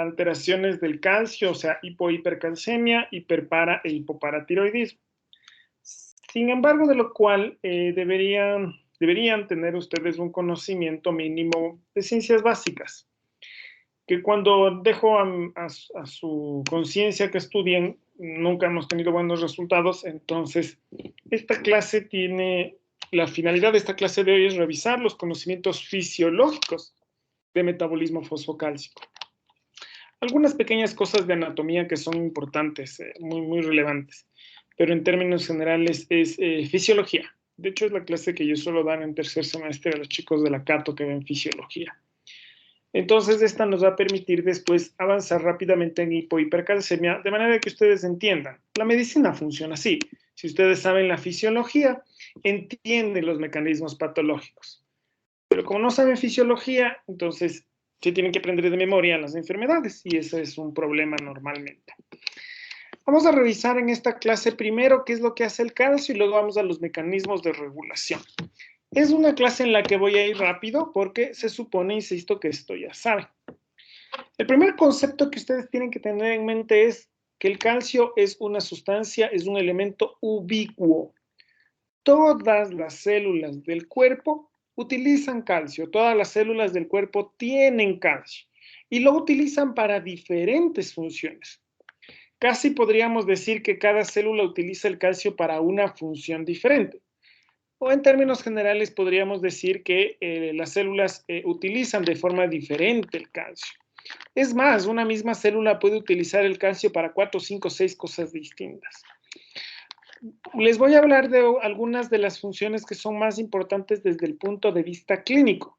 alteraciones del calcio, o sea, hipohipercalcemia, hiperpara e hipoparatiroidismo. Sin embargo, de lo cual deberían tener ustedes un conocimiento mínimo de ciencias básicas, que cuando dejo a su conciencia que estudien, nunca hemos tenido buenos resultados. Entonces, esta clase tiene, la finalidad de esta clase de hoy es revisar los conocimientos fisiológicos de metabolismo fosfocálcico. Algunas pequeñas cosas de anatomía que son importantes, muy relevantes, pero en términos generales es fisiología. De hecho, es la clase que yo suelo dar en tercer semestre a los chicos de la Cato que ven fisiología. Entonces, esta nos va a permitir después avanzar rápidamente en hipohipercalcemia, de manera que ustedes entiendan. La medicina funciona así. Si ustedes saben la fisiología, entienden los mecanismos patológicos. Pero como no saben fisiología, entonces se tienen que aprender de memoria las enfermedades, y ese es un problema normalmente. Vamos a revisar en esta clase primero qué es lo que hace el calcio y luego vamos a los mecanismos de regulación. Es una clase en la que voy a ir rápido porque se supone, insisto, que esto ya saben. El primer concepto que ustedes tienen que tener en mente es que el calcio es una sustancia, es un elemento ubicuo. Todas las células del cuerpo utilizan calcio, todas las células del cuerpo tienen calcio y lo utilizan para diferentes funciones. Casi podríamos decir que cada célula utiliza el calcio para una función diferente. O en términos generales podríamos decir que las células utilizan de forma diferente el calcio. Es más, una misma célula puede utilizar el calcio para 4, 5, 6 cosas distintas. Les voy a hablar de algunas de las funciones que son más importantes desde el punto de vista clínico.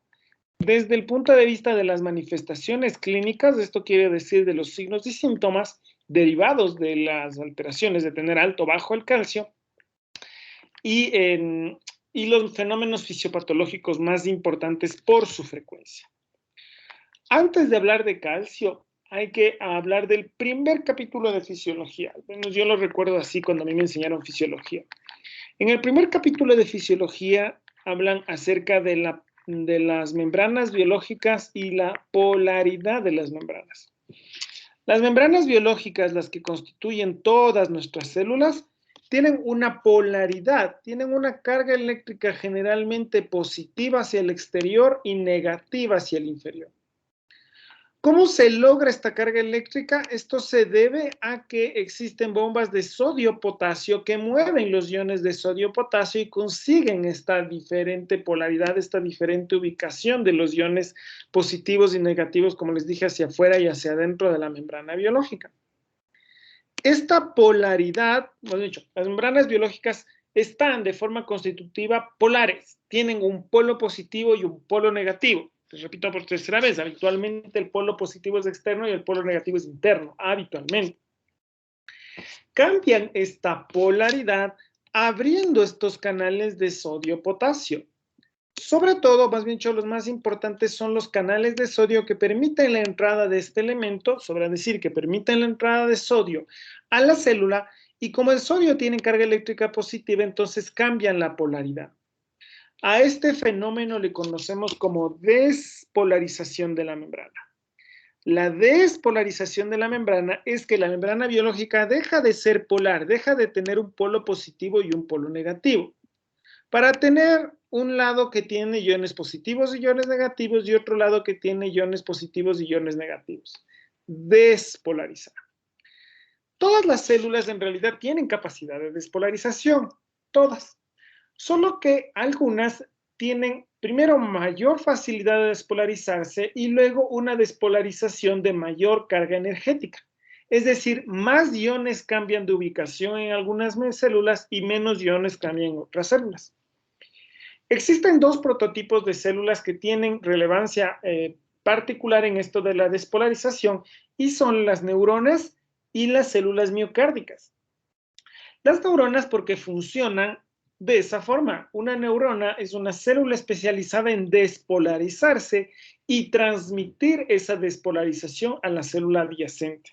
Desde el punto de vista de las manifestaciones clínicas, esto quiere decir de los signos y síntomas derivados de las alteraciones de tener alto o bajo el calcio, y los fenómenos fisiopatológicos más importantes por su frecuencia. Antes de hablar de calcio, hay que hablar del primer capítulo de fisiología. Bueno, yo lo recuerdo así cuando a mí me enseñaron fisiología. En el primer capítulo de fisiología hablan acerca de las membranas biológicas y la polaridad de las membranas. Las membranas biológicas, las que constituyen todas nuestras células, tienen una polaridad, tienen una carga eléctrica generalmente positiva hacia el exterior y negativa hacia el inferior. ¿Cómo se logra esta carga eléctrica? Esto se debe a que existen bombas de sodio-potasio que mueven los iones de sodio-potasio y consiguen esta diferente polaridad, esta diferente ubicación de los iones positivos y negativos, como les dije, hacia afuera y hacia adentro de la membrana biológica. Esta polaridad, hemos dicho, las membranas biológicas están de forma constitutiva polares, tienen un polo positivo y un polo negativo. Les repito por tercera vez, habitualmente el polo positivo es externo y el polo negativo es interno, habitualmente. Cambian esta polaridad abriendo estos canales de sodio-potasio. Sobre todo, más bien dicho, los más importantes son los canales de sodio que permiten la entrada de este elemento, sobra decir que permiten la entrada de sodio a la célula, y como el sodio tiene carga eléctrica positiva, entonces cambian la polaridad. A este fenómeno le conocemos como despolarización de la membrana. La despolarización de la membrana es que la membrana biológica deja de ser polar, deja de tener un polo positivo y un polo negativo, para tener un lado que tiene iones positivos y iones negativos y otro lado que tiene iones positivos y iones negativos. Despolarizar. Todas las células en realidad tienen capacidad de despolarización, todas. Solo que algunas tienen primero mayor facilidad de despolarizarse y luego una despolarización de mayor carga energética. Es decir, más iones cambian de ubicación en algunas células y menos iones cambian en otras células. Existen dos prototipos de células que tienen relevancia particular en esto de la despolarización, y son las neuronas y las células miocárdicas. Las neuronas porque funcionan de esa forma. Una neurona es una célula especializada en despolarizarse y transmitir esa despolarización a la célula adyacente.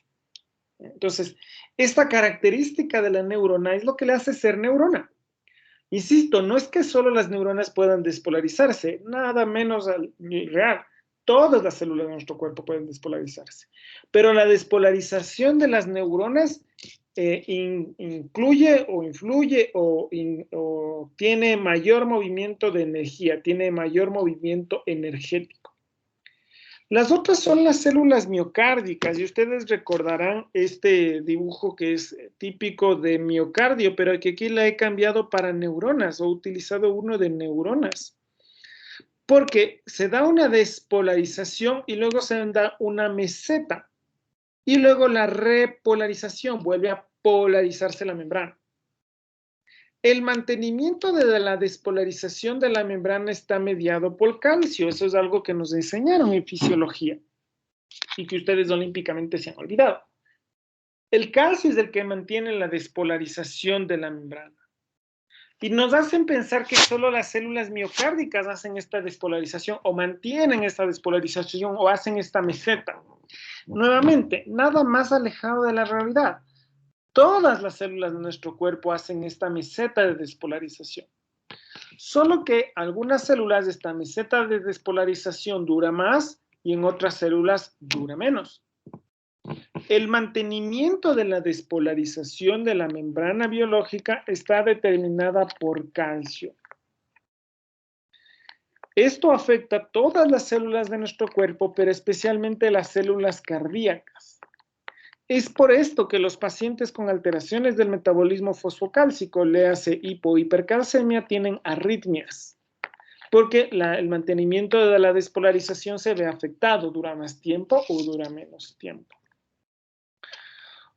Entonces, esta característica de la neurona es lo que le hace ser neurona. Insisto, no es que solo las neuronas puedan despolarizarse, nada menos real. Todas las células de nuestro cuerpo pueden despolarizarse, pero la despolarización de las neuronas incluye o influye o tiene mayor movimiento de energía, tiene mayor movimiento energético. Las otras son las células miocárdicas, y ustedes recordarán este dibujo que es típico de miocardio, pero que aquí la he cambiado para neuronas, o he utilizado uno de neuronas, porque se da una despolarización y luego se da una meseta, y luego la repolarización, vuelve a polarizarse la membrana. El mantenimiento de la despolarización de la membrana está mediado por calcio. Eso es algo que nos enseñaron en fisiología y que ustedes olímpicamente se han olvidado. El calcio es el que mantiene la despolarización de la membrana. Y nos hacen pensar que solo las células miocárdicas hacen esta despolarización o mantienen esta despolarización o hacen esta meseta. Nuevamente, nada más alejado de la realidad. Todas las células de nuestro cuerpo hacen esta meseta de despolarización. Solo que algunas células esta meseta de despolarización dura más y en otras células dura menos. El mantenimiento de la despolarización de la membrana biológica está determinada por calcio. Esto afecta a todas las células de nuestro cuerpo, pero especialmente las células cardíacas. Es por esto que los pacientes con alteraciones del metabolismo fosfocálcico, léase hipo-hipercalcemia, tienen arritmias, porque el mantenimiento de la despolarización se ve afectado, dura más tiempo o dura menos tiempo.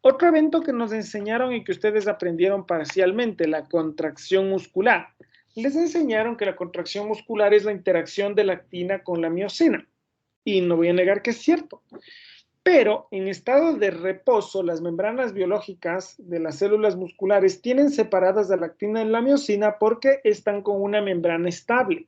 Otro evento que nos enseñaron y que ustedes aprendieron parcialmente, la contracción muscular. Les enseñaron que la contracción muscular es la interacción de la actina con la miocina, y no voy a negar que es cierto. Pero en estado de reposo, las membranas biológicas de las células musculares tienen separadas a la actina y la miocina porque están con una membrana estable.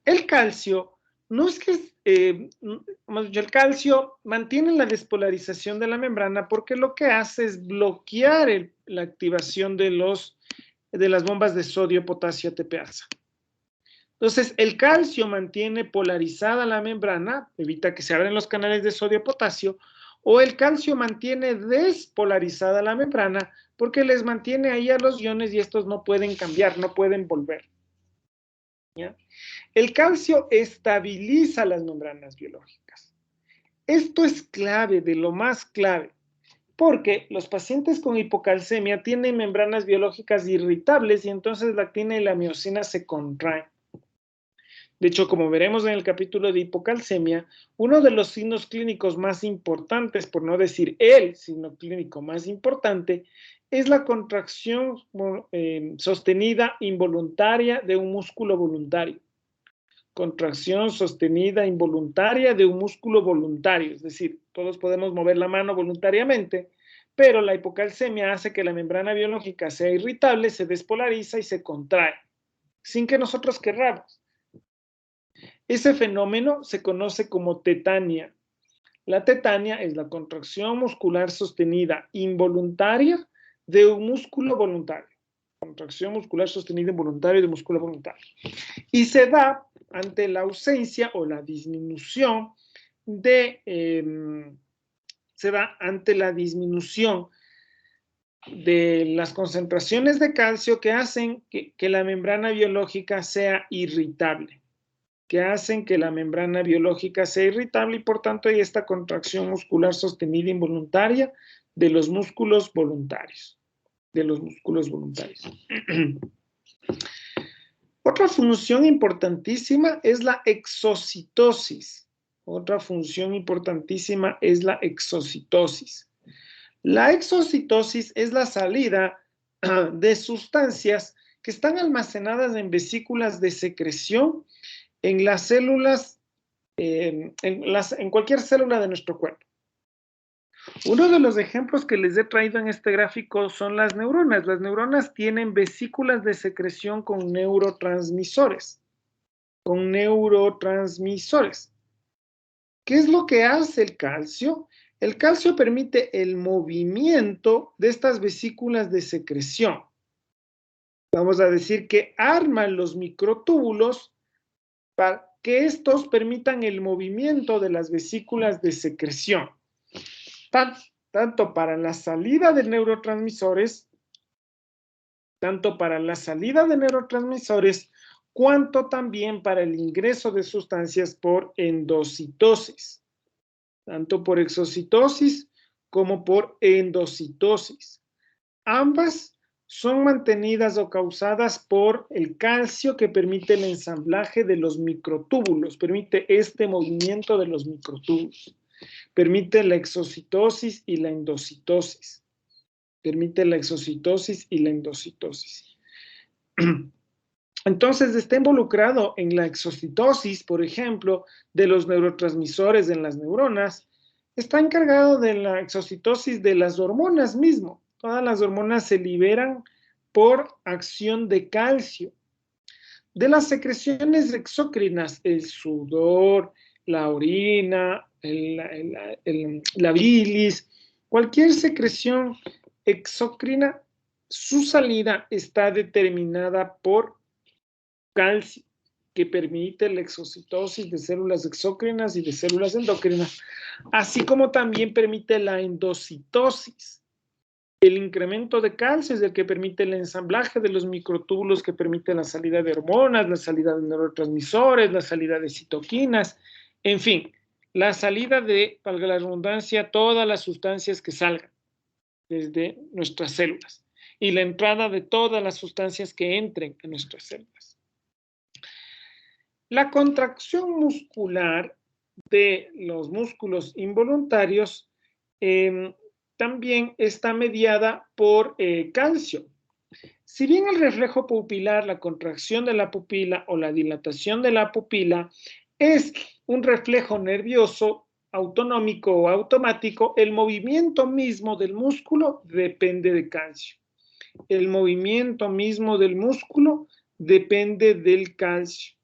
El calcio, no es que, el calcio mantiene la despolarización de la membrana porque lo que hace es bloquear la activación de las bombas de sodio, potasio, ATPasa. Entonces, el calcio mantiene polarizada la membrana, evita que se abran los canales de sodio-potasio, o el calcio mantiene despolarizada la membrana porque les mantiene ahí a los iones y estos no pueden cambiar, no pueden volver. ¿Ya? El calcio estabiliza las membranas biológicas. Esto es clave, de lo más clave, porque los pacientes con hipocalcemia tienen membranas biológicas irritables y entonces la actina y la miocina se contraen. De hecho, como veremos en el capítulo de hipocalcemia, uno de los signos clínicos más importantes, por no decir el signo clínico más importante, es la contracción sostenida involuntaria de un músculo voluntario. Contracción sostenida involuntaria de un músculo voluntario, es decir, todos podemos mover la mano voluntariamente, pero la hipocalcemia hace que la membrana biológica sea irritable, se despolariza y se contrae, sin que nosotros querramos. Ese fenómeno se conoce como tetania. La tetania es la contracción muscular sostenida involuntaria de un músculo voluntario. Contracción muscular sostenida involuntaria de un músculo voluntario. Y se da ante la ausencia o la disminución de las concentraciones de calcio que hacen que la membrana biológica sea irritable. Que hacen que la membrana biológica sea irritable y por tanto hay esta contracción muscular sostenida involuntaria de los músculos voluntarios. Otra función importantísima es la exocitosis. La exocitosis es la salida de sustancias que están almacenadas en vesículas de secreción en las células, en cualquier célula de nuestro cuerpo. Uno de los ejemplos que les he traído en este gráfico son las neuronas. Las neuronas tienen vesículas de secreción con neurotransmisores. ¿Qué es lo que hace el calcio? El calcio permite el movimiento de estas vesículas de secreción. Vamos a decir que arman los microtúbulos que estos permitan el movimiento de las vesículas de secreción, tanto para la salida de neurotransmisores, cuanto también para el ingreso de sustancias por endocitosis, tanto por exocitosis como por endocitosis. Ambas son mantenidas o causadas por el calcio que permite el ensamblaje de los microtúbulos, permite este movimiento de los microtúbulos, permite la exocitosis y la endocitosis, Entonces, está involucrado en la exocitosis, por ejemplo, de los neurotransmisores en las neuronas. Está encargado de la exocitosis de las hormonas mismo. Todas las hormonas se liberan por acción de calcio. De las secreciones exócrinas, el sudor, la orina, la bilis, cualquier secreción exócrina, su salida está determinada por calcio, que permite la exocitosis de células exócrinas y de células endócrinas, así como también permite la endocitosis. El incremento de calcio es el que permite el ensamblaje de los microtúbulos, que permite la salida de hormonas, la salida de neurotransmisores, la salida de citoquinas, en fin, la salida de, valga la redundancia, todas las sustancias que salgan desde nuestras células y la entrada de todas las sustancias que entren en nuestras células. La contracción muscular de los músculos involuntarios también está mediada por calcio. Si bien el reflejo pupilar, la contracción de la pupila o la dilatación de la pupila es un reflejo nervioso autonómico o automático, el movimiento mismo del músculo depende de calcio. El movimiento mismo del músculo depende del calcio.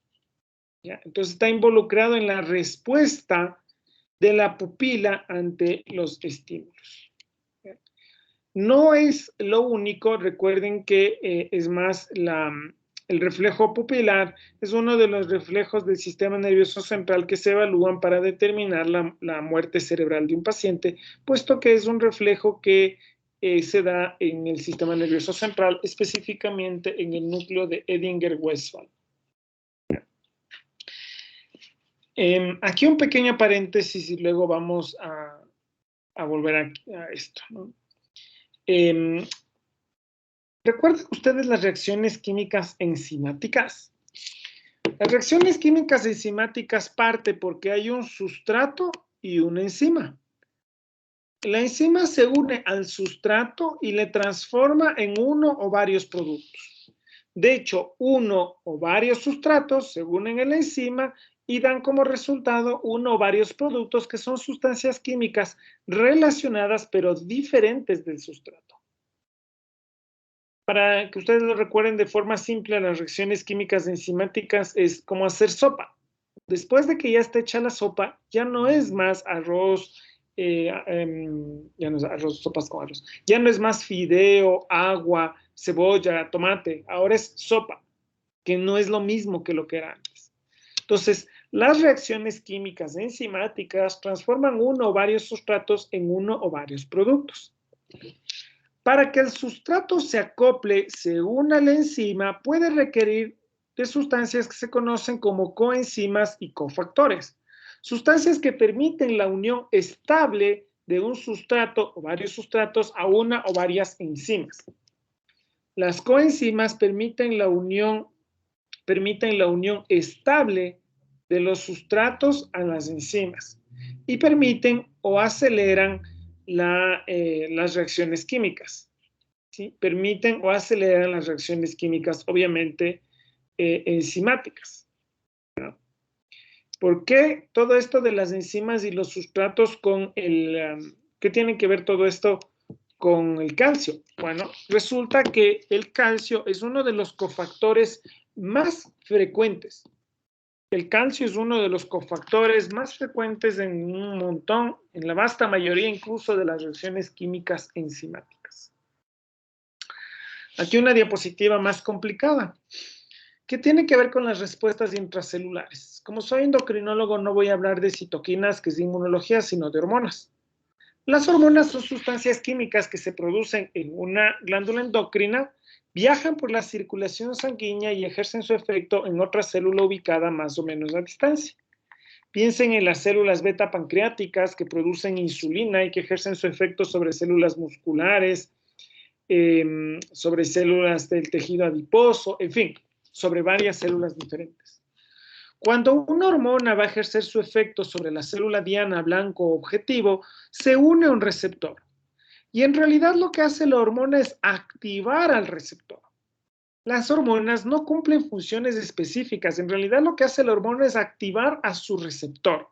¿Ya? Entonces está involucrado en la respuesta de la pupila ante los estímulos. ¿Ya? No es lo único, recuerden que es más el reflejo pupilar, es uno de los reflejos del sistema nervioso central que se evalúan para determinar la muerte cerebral de un paciente, puesto que es un reflejo que se da en el sistema nervioso central, específicamente en el núcleo de Edinger-Westphal. Aquí un pequeño paréntesis y luego vamos a volver a esto, ¿no? ¿Recuerdan ustedes las reacciones químicas enzimáticas? Las reacciones químicas enzimáticas parten porque hay un sustrato y una enzima. La enzima se une al sustrato y le transforma en uno o varios productos. De hecho, uno o varios sustratos se unen en la enzima y dan como resultado uno o varios productos que son sustancias químicas relacionadas pero diferentes del sustrato. Para que ustedes lo recuerden de forma simple, las reacciones químicas enzimáticas es como hacer sopa. Después de que ya está hecha la sopa, ya no es más arroz, ya no es arroz, sopas con arroz, ya no es más fideo, agua, cebolla, tomate, ahora es sopa, que no es lo mismo que lo que era antes. Entonces, las reacciones químicas enzimáticas transforman uno o varios sustratos en uno o varios productos. Para que el sustrato se acople, se una a la enzima, puede requerir de sustancias que se conocen como coenzimas y cofactores. Sustancias que permiten la unión estable de un sustrato o varios sustratos a una o varias enzimas. Las coenzimas permiten la unión estable de los sustratos a las enzimas y permiten o aceleran las reacciones químicas. ¿Sí? Permiten o aceleran las reacciones químicas, obviamente, enzimáticas. ¿No? ¿Por qué todo esto de las enzimas y los sustratos con qué tiene que ver todo esto con el calcio? Bueno, resulta que el calcio es uno de los cofactores más frecuentes. El calcio es uno de los cofactores más frecuentes en un montón, en la vasta mayoría incluso de las reacciones químicas enzimáticas. Aquí una diapositiva más complicada. que tiene que ver con las respuestas intracelulares. Como soy endocrinólogo, no voy a hablar de citoquinas, que es de inmunología, sino de hormonas. Las hormonas son sustancias químicas que se producen en una glándula endocrina, viajan por la circulación sanguínea y ejercen su efecto en otra célula ubicada más o menos a distancia. Piensen en las células beta pancreáticas que producen insulina y que ejercen su efecto sobre células musculares, sobre células del tejido adiposo, en fin, sobre varias células diferentes. Cuando una hormona va a ejercer su efecto sobre la célula diana blanco objetivo, se une a un receptor. Y en realidad lo que hace la hormona es activar al receptor. Las hormonas no cumplen funciones específicas. En realidad lo que hace la hormona es activar a su receptor,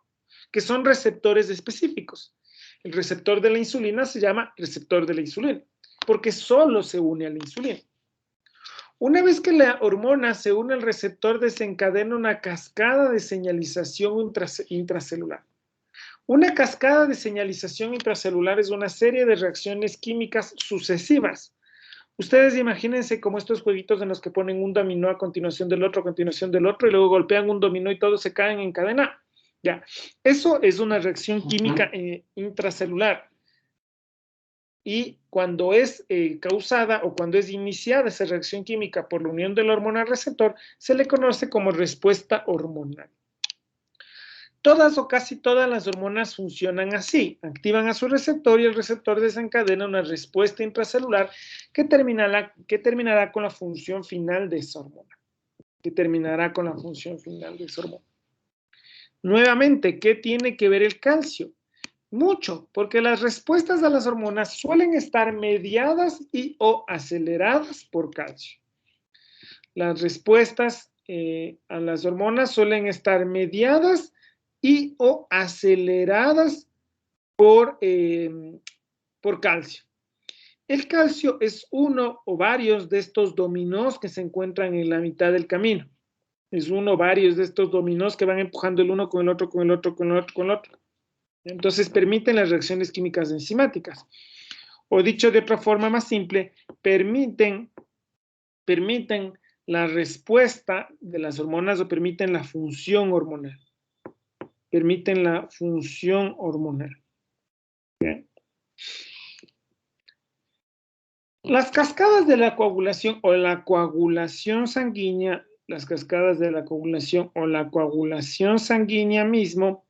que son receptores específicos. El receptor de la insulina se llama receptor de la insulina, porque solo se une a la insulina. Una vez que la hormona se une al receptor, desencadena una cascada de señalización intracelular. Una cascada de señalización intracelular es una serie de reacciones químicas sucesivas. Ustedes imagínense como estos jueguitos en los que ponen un dominó a continuación del otro, y luego golpean un dominó y todos se caen en cadena. Ya, eso es una reacción química intracelular. Y cuando es causada o cuando es iniciada esa reacción química por la unión de la hormona al receptor, se le conoce como respuesta hormonal. Todas o casi todas las hormonas funcionan así, activan a su receptor y el receptor desencadena una respuesta intracelular que terminará con la función final de esa hormona. Nuevamente, ¿qué tiene que ver el calcio? Mucho, porque las respuestas a las hormonas suelen estar mediadas y o aceleradas por calcio. Las respuestas a las hormonas suelen estar mediadas y o aceleradas por calcio. El calcio es uno o varios de estos dominós que se encuentran en la mitad del camino. Es uno o varios de estos dominós que van empujando el uno con el otro, con el otro, con el otro, con el otro. Entonces permiten las reacciones químicas enzimáticas. O dicho de otra forma más simple, permiten la respuesta de las hormonas o permiten la función hormonal. Bien. Las cascadas de la coagulación o la coagulación sanguínea, mismo,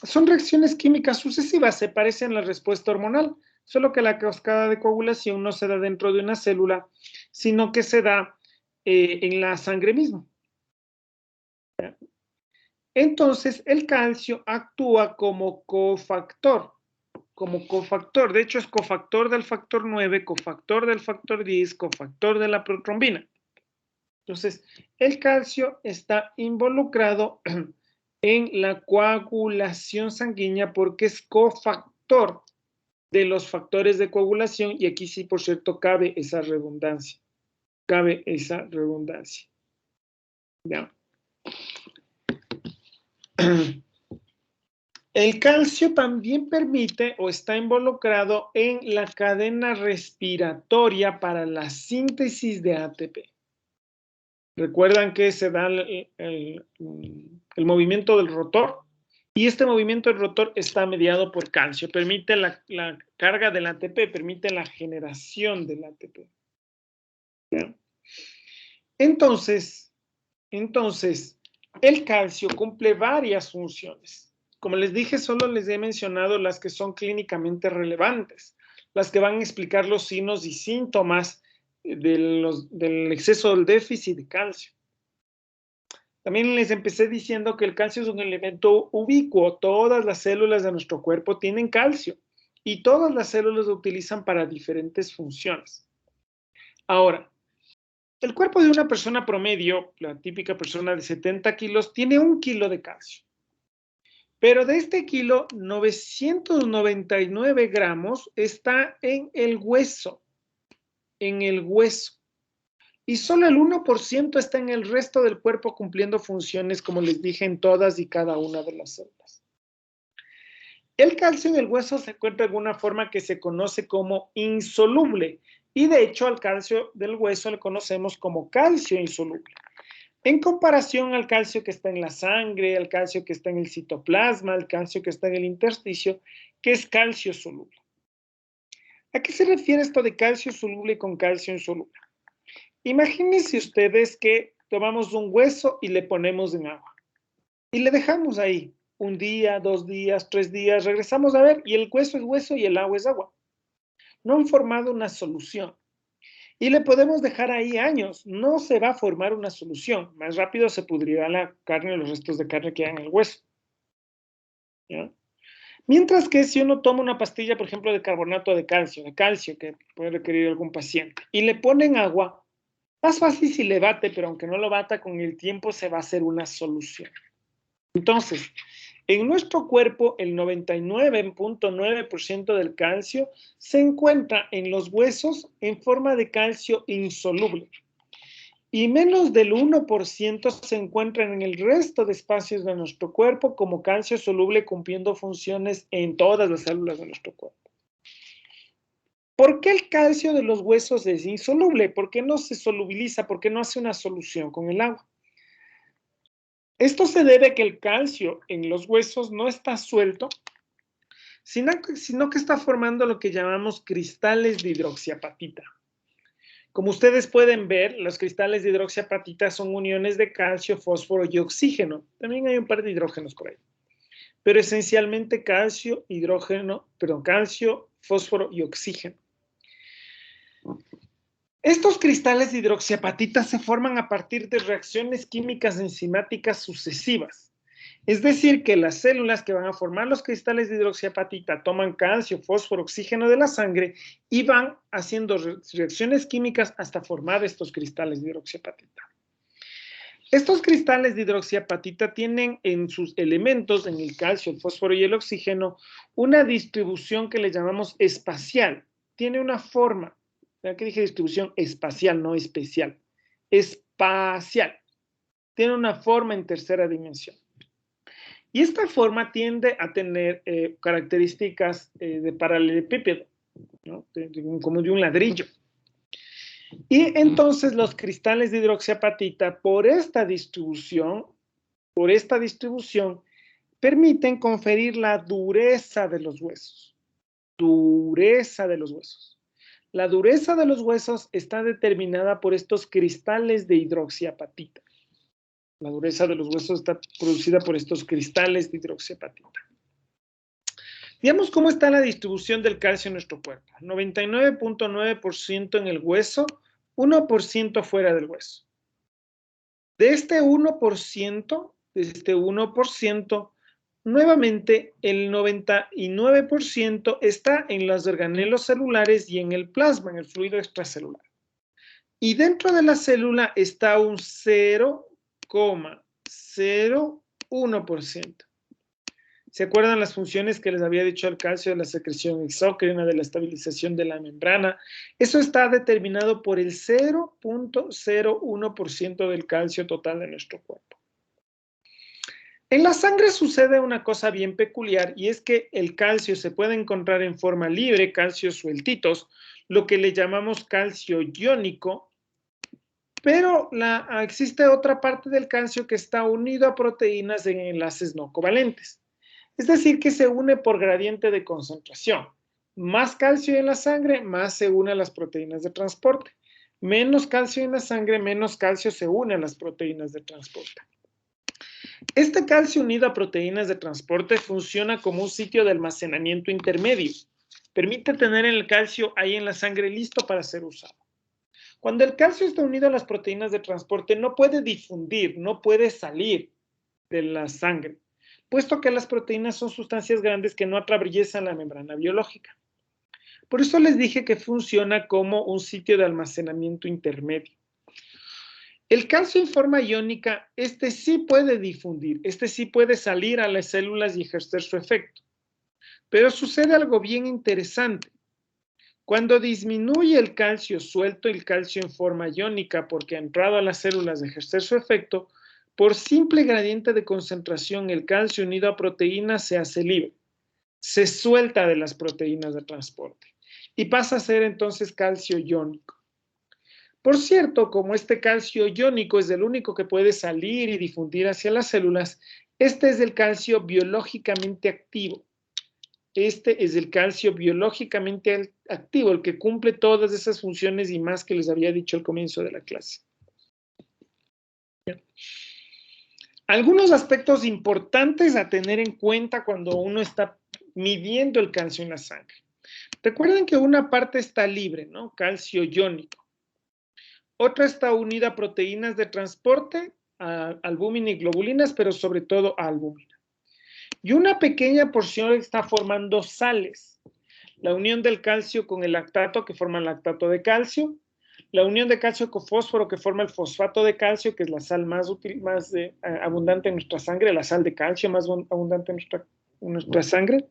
son reacciones químicas sucesivas, se parecen a la respuesta hormonal, solo que la cascada de coagulación no se da dentro de una célula, sino que se da en la sangre mismo. Entonces, el calcio actúa como cofactor. De hecho es cofactor del factor 9, cofactor del factor 10, cofactor de la protrombina. Entonces, el calcio está involucrado en la coagulación sanguínea porque es cofactor de los factores de coagulación y aquí sí, por cierto, cabe esa redundancia. ¿Ya? El calcio también permite o está involucrado en la cadena respiratoria para la síntesis de ATP. Recuerdan que se da el movimiento del rotor y este movimiento del rotor está mediado por calcio. Permite la carga del ATP, permite la generación del ATP. ¿Ya? Entonces, el calcio cumple varias funciones. Como les dije, solo les he mencionado las que son clínicamente relevantes, las que van a explicar los signos y síntomas del exceso del déficit de calcio. También les empecé diciendo que el calcio es un elemento ubicuo. Todas las células de nuestro cuerpo tienen calcio y todas las células lo utilizan para diferentes funciones. Ahora, el cuerpo de una persona promedio, la típica persona de 70 kilos, tiene 1 kilo de calcio. Pero de este kilo, 999 gramos está en el hueso. Y solo el 1% está en el resto del cuerpo cumpliendo funciones, como les dije, en todas y cada una de las células. El calcio en el hueso se encuentra de una forma que se conoce como insoluble. Y de hecho al calcio del hueso le conocemos como calcio insoluble. En comparación al calcio que está en la sangre, al calcio que está en el citoplasma, al calcio que está en el intersticio, que es calcio soluble. ¿A qué se refiere esto de calcio soluble con calcio insoluble? Imagínense ustedes que tomamos un hueso y le ponemos en agua. Y le dejamos ahí un día, 2 días, 3 días, regresamos a ver y el hueso es hueso y el agua es agua. No han formado una solución. Y le podemos dejar ahí años, no se va a formar una solución. Más rápido se pudrirá la carne, los restos de carne que hay en el hueso. ¿Ya? Mientras que si uno toma una pastilla, por ejemplo, de carbonato de calcio que puede requerir algún paciente, y le ponen agua, más fácil si le bate, pero aunque no lo bata, con el tiempo se va a hacer una solución. Entonces, en nuestro cuerpo, el 99.9% del calcio se encuentra en los huesos en forma de calcio insoluble. Y menos del 1% se encuentran en el resto de espacios de nuestro cuerpo como calcio soluble cumpliendo funciones en todas las células de nuestro cuerpo. ¿Por qué el calcio de los huesos es insoluble? ¿Por qué no se solubiliza? ¿Por qué no hace una solución con el agua? Esto se debe a que el calcio en los huesos no está suelto, sino que está formando lo que llamamos cristales de hidroxiapatita. Como ustedes pueden ver, los cristales de hidroxiapatita son uniones de calcio, fósforo y oxígeno. También hay un par de hidrógenos por ahí. Pero esencialmente calcio, calcio, fósforo y oxígeno. Estos cristales de hidroxiapatita se forman a partir de reacciones químicas enzimáticas sucesivas. Es decir, que las células que van a formar los cristales de hidroxiapatita toman calcio, fósforo, oxígeno de la sangre y van haciendo reacciones químicas hasta formar estos cristales de hidroxiapatita. Estos cristales de hidroxiapatita tienen en sus elementos, en el calcio, el fósforo y el oxígeno, una distribución que le llamamos espacial. Tiene una forma. Aquí dije distribución espacial, no especial. Espacial. Tiene una forma en tercera dimensión. Y esta forma tiende a tener características de paralelepípedo, ¿no? Como de un ladrillo. Y entonces los cristales de hidroxiapatita, por esta distribución, permiten conferir la dureza de los huesos. Dureza de los huesos. La dureza de los huesos está determinada por estos cristales de hidroxiapatita. La dureza de los huesos está producida por estos cristales de hidroxiapatita. Digamos cómo está la distribución del calcio en nuestro cuerpo. 99.9% en el hueso, 1% fuera del hueso. De este 1%, nuevamente el 99% está en los organelos celulares y en el plasma, en el fluido extracelular. Y dentro de la célula está un 0,01%. ¿Se acuerdan las funciones que les había dicho al calcio de la secreción exócrina, de la estabilización de la membrana? Eso está determinado por el 0,01% del calcio total de nuestro cuerpo. En la sangre sucede una cosa bien peculiar y es que el calcio se puede encontrar en forma libre, calcios sueltitos, lo que le llamamos calcio iónico, pero existe otra parte del calcio que está unido a proteínas en enlaces no covalentes. Es decir, que se une por gradiente de concentración. Más calcio en la sangre, más se une a las proteínas de transporte. Menos calcio en la sangre, menos calcio se une a las proteínas de transporte. Este calcio unido a proteínas de transporte funciona como un sitio de almacenamiento intermedio. Permite tener el calcio ahí en la sangre listo para ser usado. Cuando el calcio está unido a las proteínas de transporte, no puede difundir, no puede salir de la sangre, puesto que las proteínas son sustancias grandes que no atraviesan la membrana biológica. Por eso les dije que funciona como un sitio de almacenamiento intermedio. El calcio en forma iónica, sí puede difundir, sí puede salir a las células y ejercer su efecto. Pero sucede algo bien interesante. Cuando disminuye el calcio suelto, el calcio en forma iónica, porque ha entrado a las células a ejercer su efecto, por simple gradiente de concentración, el calcio unido a proteínas se hace libre, se suelta de las proteínas de transporte. y pasa a ser entonces calcio iónico. Por cierto, como este calcio iónico es el único que puede salir y difundir hacia las células, este es el calcio biológicamente activo. Este es el calcio biológicamente activo, el que cumple todas esas funciones y más que les había dicho al comienzo de la clase. Algunos aspectos importantes a tener en cuenta cuando uno está midiendo el calcio en la sangre. Recuerden que una parte está libre, ¿no? Calcio iónico. Otra está unida a proteínas de transporte, a albúmina y globulinas, pero sobre todo a albúmina. Y una pequeña porción está formando sales. La unión del calcio con el lactato, que forma el lactato de calcio. La unión de calcio con fósforo, que forma el fosfato de calcio, que es la sal más abundante en nuestra sangre, la sal de calcio más abundante en nuestra sangre.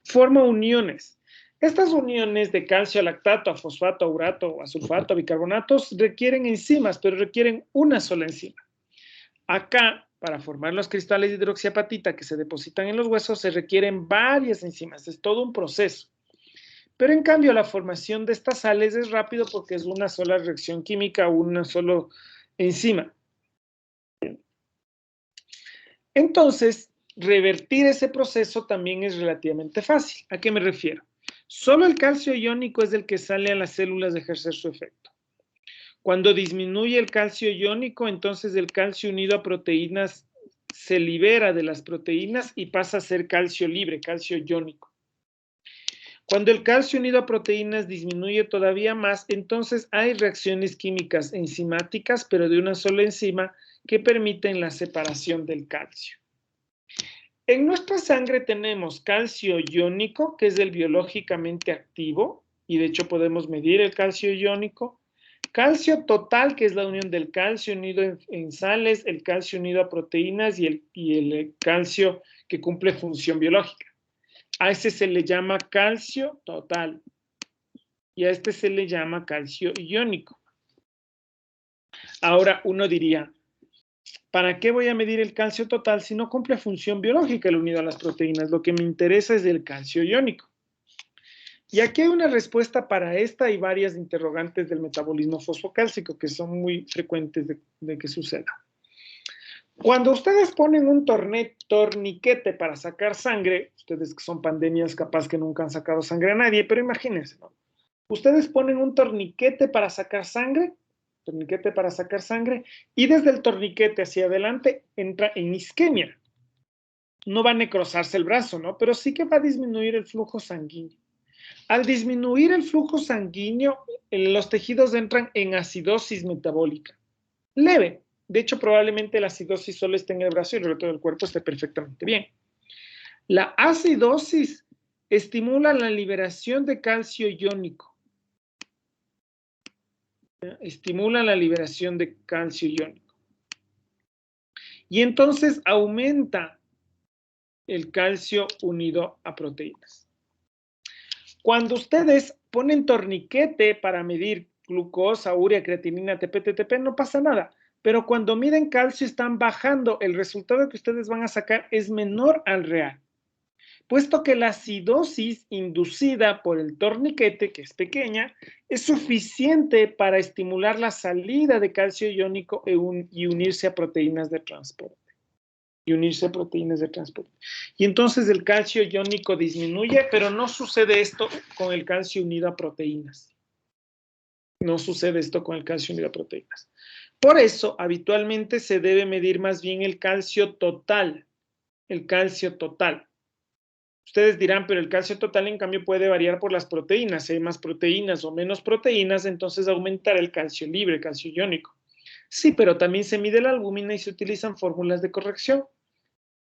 Forma uniones. Estas uniones de calcio a lactato, a fosfato, a urato, a sulfato, a bicarbonatos requieren enzimas, pero requieren una sola enzima. Acá, para formar los cristales de hidroxiapatita que se depositan en los huesos, se requieren varias enzimas, es todo un proceso. Pero en cambio, la formación de estas sales es rápido porque es una sola reacción química, una sola enzima. Entonces, revertir ese proceso también es relativamente fácil. ¿A qué me refiero? Solo el calcio iónico es el que sale a las células de ejercer su efecto. Cuando disminuye el calcio iónico, entonces el calcio unido a proteínas se libera de las proteínas y pasa a ser calcio libre, calcio iónico. Cuando el calcio unido a proteínas disminuye todavía más, entonces hay reacciones químicas enzimáticas, pero de una sola enzima, que permiten la separación del calcio. En nuestra sangre tenemos calcio iónico, que es el biológicamente activo, y de hecho podemos medir el calcio iónico. Calcio total, que es la unión del calcio unido en sales, el calcio unido a proteínas y el calcio que cumple función biológica. A ese se le llama calcio total y a este se le llama calcio iónico. Ahora uno diría, ¿para qué voy a medir el calcio total si no cumple función biológica el unido a las proteínas? Lo que me interesa es el calcio iónico. Y aquí hay una respuesta para esta y varias interrogantes del metabolismo fosfocálcico que son muy frecuentes de que suceda. Cuando ustedes ponen un torniquete para sacar sangre, ustedes que son pandemias capaz que nunca han sacado sangre a nadie, pero imagínense, ¿no? Ustedes ponen un torniquete para sacar sangre, y desde el torniquete hacia adelante entra en isquemia. No va a necrosarse el brazo, ¿no? Pero sí que va a disminuir el flujo sanguíneo. Al disminuir el flujo sanguíneo, los tejidos entran en acidosis metabólica. Leve. De hecho, probablemente la acidosis solo esté en el brazo y el resto del cuerpo esté perfectamente bien. La acidosis estimula la liberación de calcio iónico. Estimula la liberación de calcio iónico. Y entonces aumenta el calcio unido a proteínas. Cuando ustedes ponen torniquete para medir glucosa, urea, creatinina, ATP, TTP, no pasa nada. Pero cuando miden calcio están bajando, el resultado que ustedes van a sacar es menor al real. Puesto que la acidosis inducida por el torniquete, que es pequeña, es suficiente para estimular la salida de calcio iónico y unirse a proteínas de transporte. Y entonces el calcio iónico disminuye, pero no sucede esto con el calcio unido a proteínas. No sucede esto con el calcio unido a proteínas. Por eso, habitualmente se debe medir más bien el calcio total. El calcio total. Ustedes dirán, pero el calcio total en cambio puede variar por las proteínas. Si hay más proteínas o menos proteínas, entonces aumentará el calcio libre, calcio iónico. Sí, pero también se mide la albúmina y se utilizan fórmulas de corrección.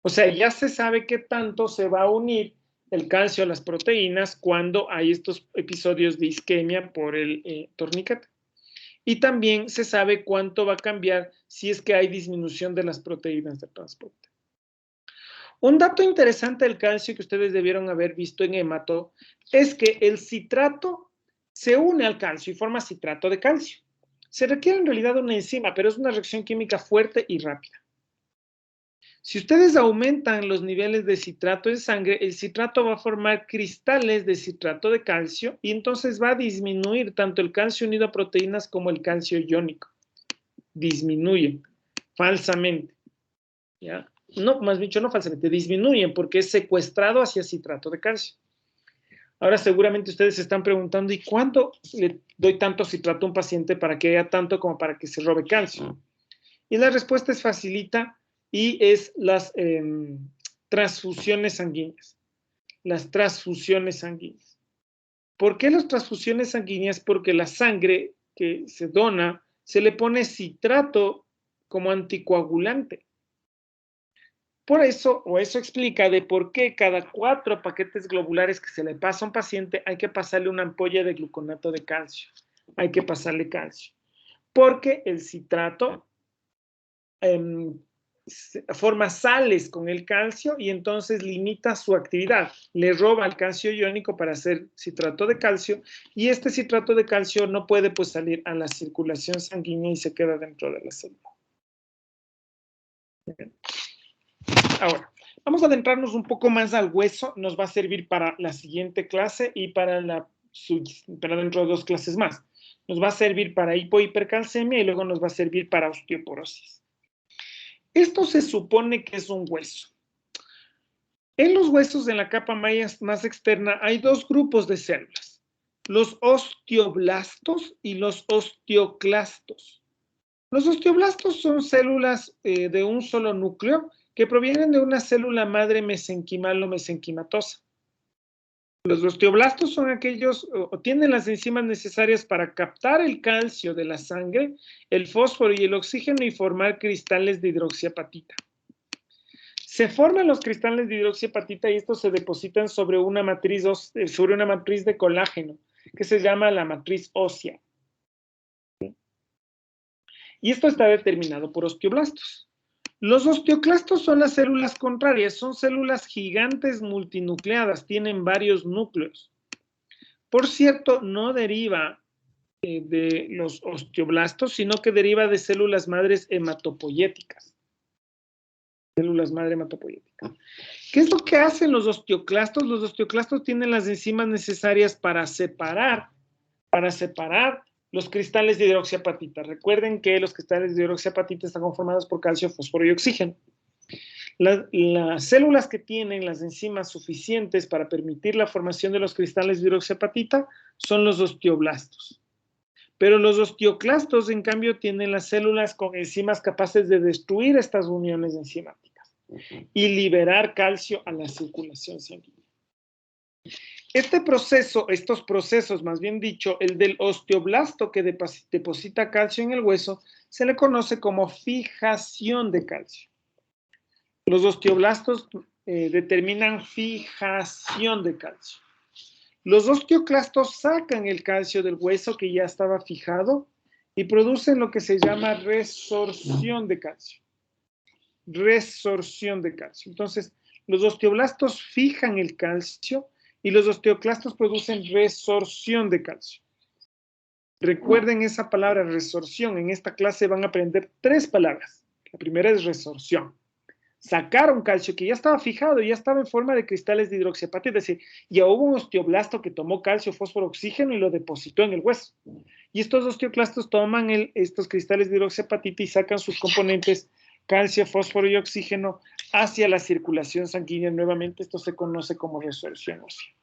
O sea, ya se sabe qué tanto se va a unir el calcio a las proteínas cuando hay estos episodios de isquemia por el torniquete. Y también se sabe cuánto va a cambiar si es que hay disminución de las proteínas de transporte. Un dato interesante del calcio que ustedes debieron haber visto en hemato es que el citrato se une al calcio y forma citrato de calcio. Se requiere en realidad una enzima, pero es una reacción química fuerte y rápida. Si ustedes aumentan los niveles de citrato en sangre, el citrato va a formar cristales de citrato de calcio y entonces va a disminuir tanto el calcio unido a proteínas como el calcio iónico. Disminuyen falsamente. ¿Ya? No, más dicho, no falsamente, disminuyen porque es secuestrado hacia citrato de calcio. Ahora seguramente ustedes se están preguntando, ¿y cuánto le doy tanto citrato a un paciente para que haya tanto como para que se robe calcio? Y la respuesta es facilita y es las transfusiones sanguíneas. Las transfusiones sanguíneas. ¿Por qué las transfusiones sanguíneas? Porque la sangre que se dona se le pone citrato como anticoagulante. Por eso, o eso explica de por qué cada 4 paquetes globulares que se le pasa a un paciente hay que pasarle una ampolla de gluconato de calcio. Hay que pasarle calcio. Porque el citrato forma sales con el calcio y entonces limita su actividad. Le roba el calcio iónico para hacer citrato de calcio y este citrato de calcio no puede pues salir a la circulación sanguínea y se queda dentro de la célula. Bien. Ahora, vamos a adentrarnos un poco más al hueso. Nos va a servir para la siguiente clase y para dentro de 2 clases más. Nos va a servir para hipohipercalcemia y luego nos va a servir para osteoporosis. Esto se supone que es un hueso. En los huesos, en la capa más externa, hay 2 grupos de células. Los osteoblastos y los osteoclastos. Los osteoblastos son células de un solo núcleo que provienen de una célula madre mesenquimal o mesenquimatosa. Los osteoblastos son aquellos, o tienen las enzimas necesarias para captar el calcio de la sangre, el fósforo y el oxígeno y formar cristales de hidroxiapatita. Se forman los cristales de hidroxiapatita y estos se depositan sobre una matriz de colágeno, que se llama la matriz ósea. Y esto está determinado por osteoblastos. Los osteoclastos son las células contrarias, son células gigantes multinucleadas, tienen varios núcleos. Por cierto, no deriva de los osteoblastos, sino que deriva de células madres hematopoyéticas. Células madre hematopoyéticas. ¿Qué es lo que hacen los osteoclastos? Los osteoclastos tienen las enzimas necesarias para separar los cristales de hidroxiapatita. Recuerden que los cristales de hidroxiapatita están conformados por calcio, fósforo y oxígeno. Las células que tienen las enzimas suficientes para permitir la formación de los cristales de hidroxiapatita son los osteoblastos. Pero los osteoclastos, en cambio, tienen las células con enzimas capaces de destruir estas uniones enzimáticas y liberar calcio a la circulación sanguínea. Estos procesos, más bien dicho, el del osteoblasto que deposita calcio en el hueso, se le conoce como fijación de calcio. Los osteoblastos determinan fijación de calcio. Los osteoclastos sacan el calcio del hueso que ya estaba fijado y producen lo que se llama resorción de calcio. Resorción de calcio. Entonces, los osteoblastos fijan el calcio y los osteoclastos producen resorción de calcio. Recuerden esa palabra resorción. En esta clase van a aprender 3 palabras. La primera es resorción. Sacaron calcio que ya estaba fijado, ya estaba en forma de cristales de hidroxiapatita, es decir, ya hubo un osteoblasto que tomó calcio, fósforo, oxígeno y lo depositó en el hueso. Y estos osteoclastos toman estos cristales de hidroxiapatita y sacan sus componentes calcio, fósforo y oxígeno hacia la circulación sanguínea nuevamente. Esto se conoce como resorción ósea.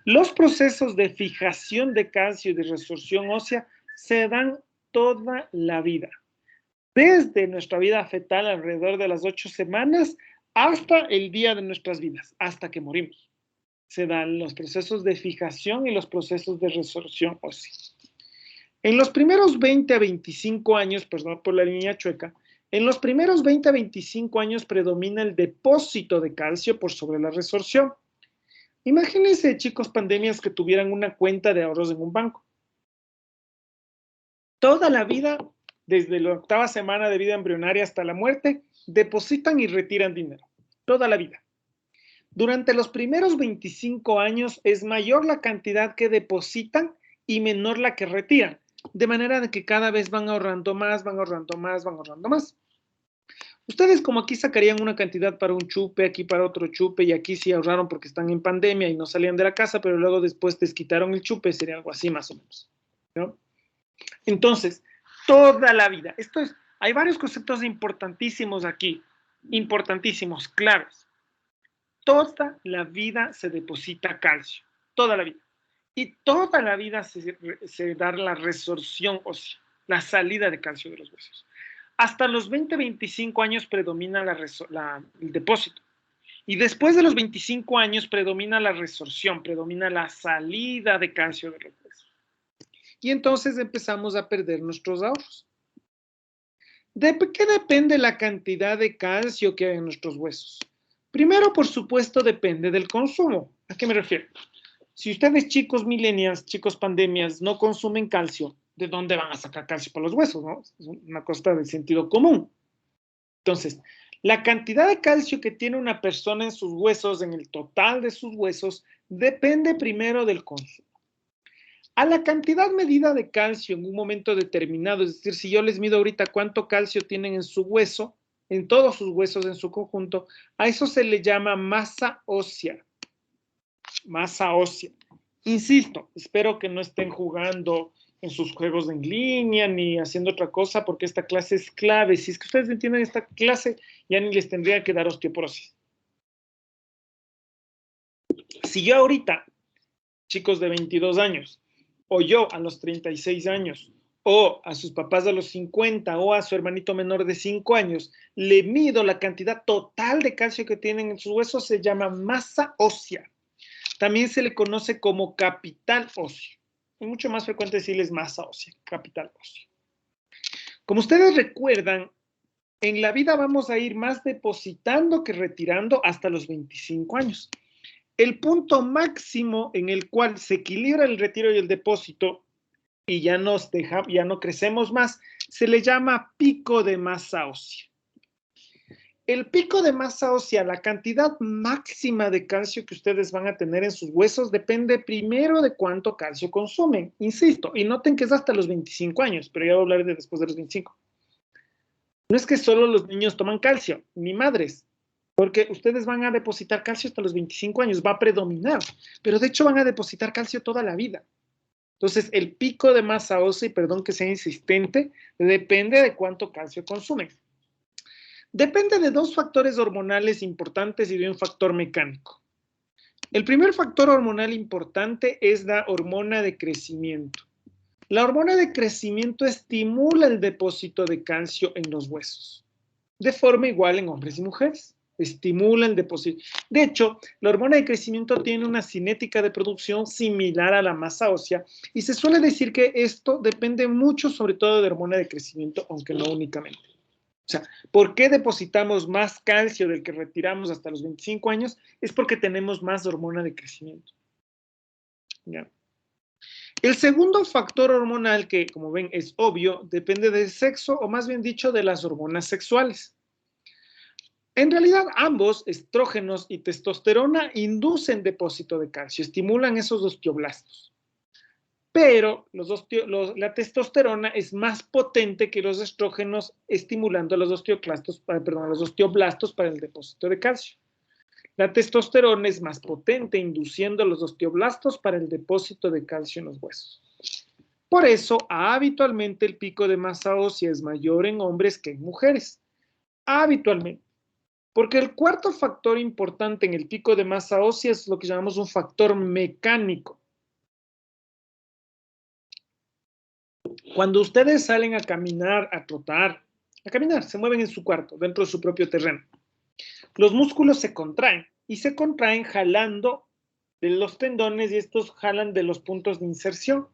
Los procesos de fijación de calcio y de resorción ósea se dan toda la vida. Desde nuestra vida fetal alrededor de las 8 semanas hasta el día de nuestras vidas, hasta que morimos. Se dan los procesos de fijación y los procesos de resorción ósea. En los primeros 20 a 25 años, perdón por la línea chueca, en los primeros 20 a 25 años predomina el depósito de calcio por sobre la resorción. Imagínense, chicos, pandemias que tuvieran una cuenta de ahorros en un banco. Toda la vida, desde la 8ª semana de vida embrionaria hasta la muerte, depositan y retiran dinero. Toda la vida. Durante los primeros 25 años es mayor la cantidad que depositan y menor la que retiran. De manera de que cada vez van ahorrando más, van ahorrando más, van ahorrando más. Ustedes como aquí sacarían una cantidad para un chupe, aquí para otro chupe, y aquí sí ahorraron porque están en pandemia y no salían de la casa, pero luego después desquitaron el chupe, sería algo así más o menos, ¿no? Entonces, toda la vida, hay varios conceptos importantísimos aquí, importantísimos, claros. Toda la vida se deposita calcio, toda la vida. Y toda la vida se da la resorción ósea, la salida de calcio de los huesos. Hasta los 20-25 años predomina el depósito. Y después de los 25 años predomina la resorción, predomina la salida de calcio de los huesos. Y entonces empezamos a perder nuestros ahorros. ¿De qué depende la cantidad de calcio que hay en nuestros huesos? Primero, por supuesto, depende del consumo. ¿A qué me refiero? Si ustedes, chicos millennials, chicos pandemias, no consumen calcio, ¿de dónde van a sacar calcio para los huesos? ¿No? Es una cosa de sentido común. Entonces, la cantidad de calcio que tiene una persona en sus huesos, en el total de sus huesos, depende primero del consumo. A la cantidad medida de calcio en un momento determinado, es decir, si yo les mido ahorita cuánto calcio tienen en su hueso, en todos sus huesos en su conjunto, a eso se le llama masa ósea. Masa ósea. Insisto, espero que no estén jugando en sus juegos en línea ni haciendo otra cosa porque esta clase es clave. Si es que ustedes entienden esta clase, ya ni les tendría que dar osteoporosis. Si yo ahorita, chicos de 22 años, o yo a los 36 años, o a sus papás a los 50, o a su hermanito menor de 5 años, le mido la cantidad total de calcio que tienen en sus huesos, se llama masa ósea. También se le conoce como capital óseo. Es mucho más frecuente decirles masa ósea, capital óseo. Como ustedes recuerdan, en la vida vamos a ir más depositando que retirando hasta los 25 años. El punto máximo en el cual se equilibra el retiro y el depósito y ya no crecemos más, se le llama pico de masa ósea. El pico de masa ósea, la cantidad máxima de calcio que ustedes van a tener en sus huesos depende primero de cuánto calcio consumen. Insisto, y noten que es hasta los 25 años, pero ya voy a hablar de después de los 25. No es que solo los niños toman calcio, ni madres, porque ustedes van a depositar calcio hasta los 25 años, va a predominar, pero de hecho van a depositar calcio toda la vida. Entonces, el pico de masa ósea, y perdón que sea insistente, depende de cuánto calcio consumen. Depende de dos factores hormonales importantes y de un factor mecánico. El primer factor hormonal importante es la hormona de crecimiento. La hormona de crecimiento estimula el depósito de calcio en los huesos, de forma igual en hombres y mujeres. Estimula el depósito. De hecho, la hormona de crecimiento tiene una cinética de producción similar a la masa ósea y se suele decir que esto depende mucho sobre todo de la hormona de crecimiento, aunque no únicamente. O sea, ¿por qué depositamos más calcio del que retiramos hasta los 25 años? Es porque tenemos más hormona de crecimiento. ¿Ya? El segundo factor hormonal, que como ven es obvio, depende del sexo, o más bien dicho, de las hormonas sexuales. En realidad, ambos, estrógenos y testosterona, inducen depósito de calcio, estimulan esos osteoblastos. Pero la testosterona es más potente que los estrógenos, estimulando a los osteoblastos para el depósito de calcio. La testosterona es más potente, induciendo a los osteoblastos para el depósito de calcio en los huesos. Por eso, habitualmente el pico de masa ósea es mayor en hombres que en mujeres. Habitualmente. Porque el cuarto factor importante en el pico de masa ósea es lo que llamamos un factor mecánico. Cuando ustedes salen a caminar, a trotar, a caminar, se mueven en su cuarto, dentro de su propio terreno, los músculos se contraen y se contraen jalando de los tendones y estos jalan de los puntos de inserción.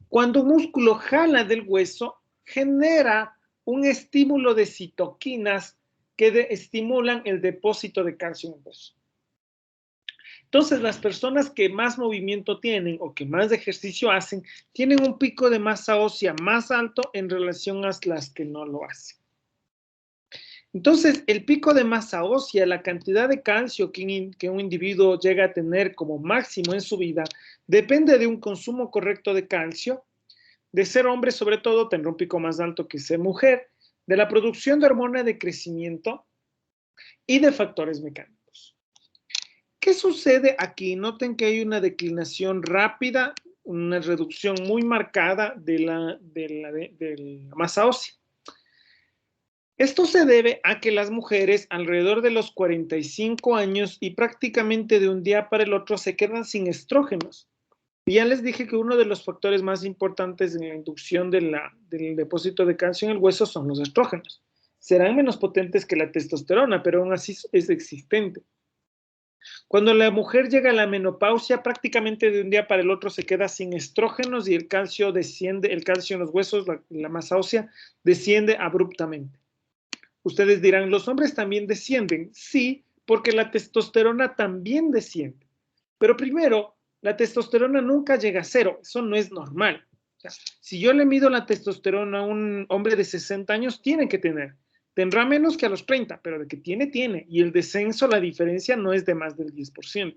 Cuando un músculo jala del hueso, genera un estímulo de citoquinas que estimulan el depósito de calcio en el hueso. Entonces, las personas que más movimiento tienen o que más ejercicio hacen, tienen un pico de masa ósea más alto en relación a las que no lo hacen. Entonces, el pico de masa ósea, la cantidad de calcio que un individuo llega a tener como máximo en su vida, depende de un consumo correcto de calcio. De ser hombre, sobre todo, tendrá un pico más alto que ser mujer. de la producción de hormona de crecimiento y de factores mecánicos. ¿Qué sucede aquí? Noten que hay una declinación rápida, una reducción muy marcada de la masa ósea. Esto se debe a que las mujeres alrededor de los 45 años y prácticamente de un día para el otro se quedan sin estrógenos. Y ya les dije que uno de los factores más importantes en la inducción del depósito de calcio en el hueso son los estrógenos. Serán menos potentes que la testosterona, pero aún así es existente. Cuando la mujer llega a la menopausia, prácticamente de un día para el otro se queda sin estrógenos y el calcio desciende, el calcio en los huesos, la masa ósea, desciende abruptamente. Ustedes dirán, ¿los hombres también descienden? Sí, porque la testosterona también desciende. Pero primero, la testosterona nunca llega a cero. Eso no es normal. O sea, si yo le mido la testosterona a un hombre de 60 años, tiene que tener. Tendrá menos que a los 30, pero de que tiene, tiene. Y el descenso, la diferencia no es de más del 10%.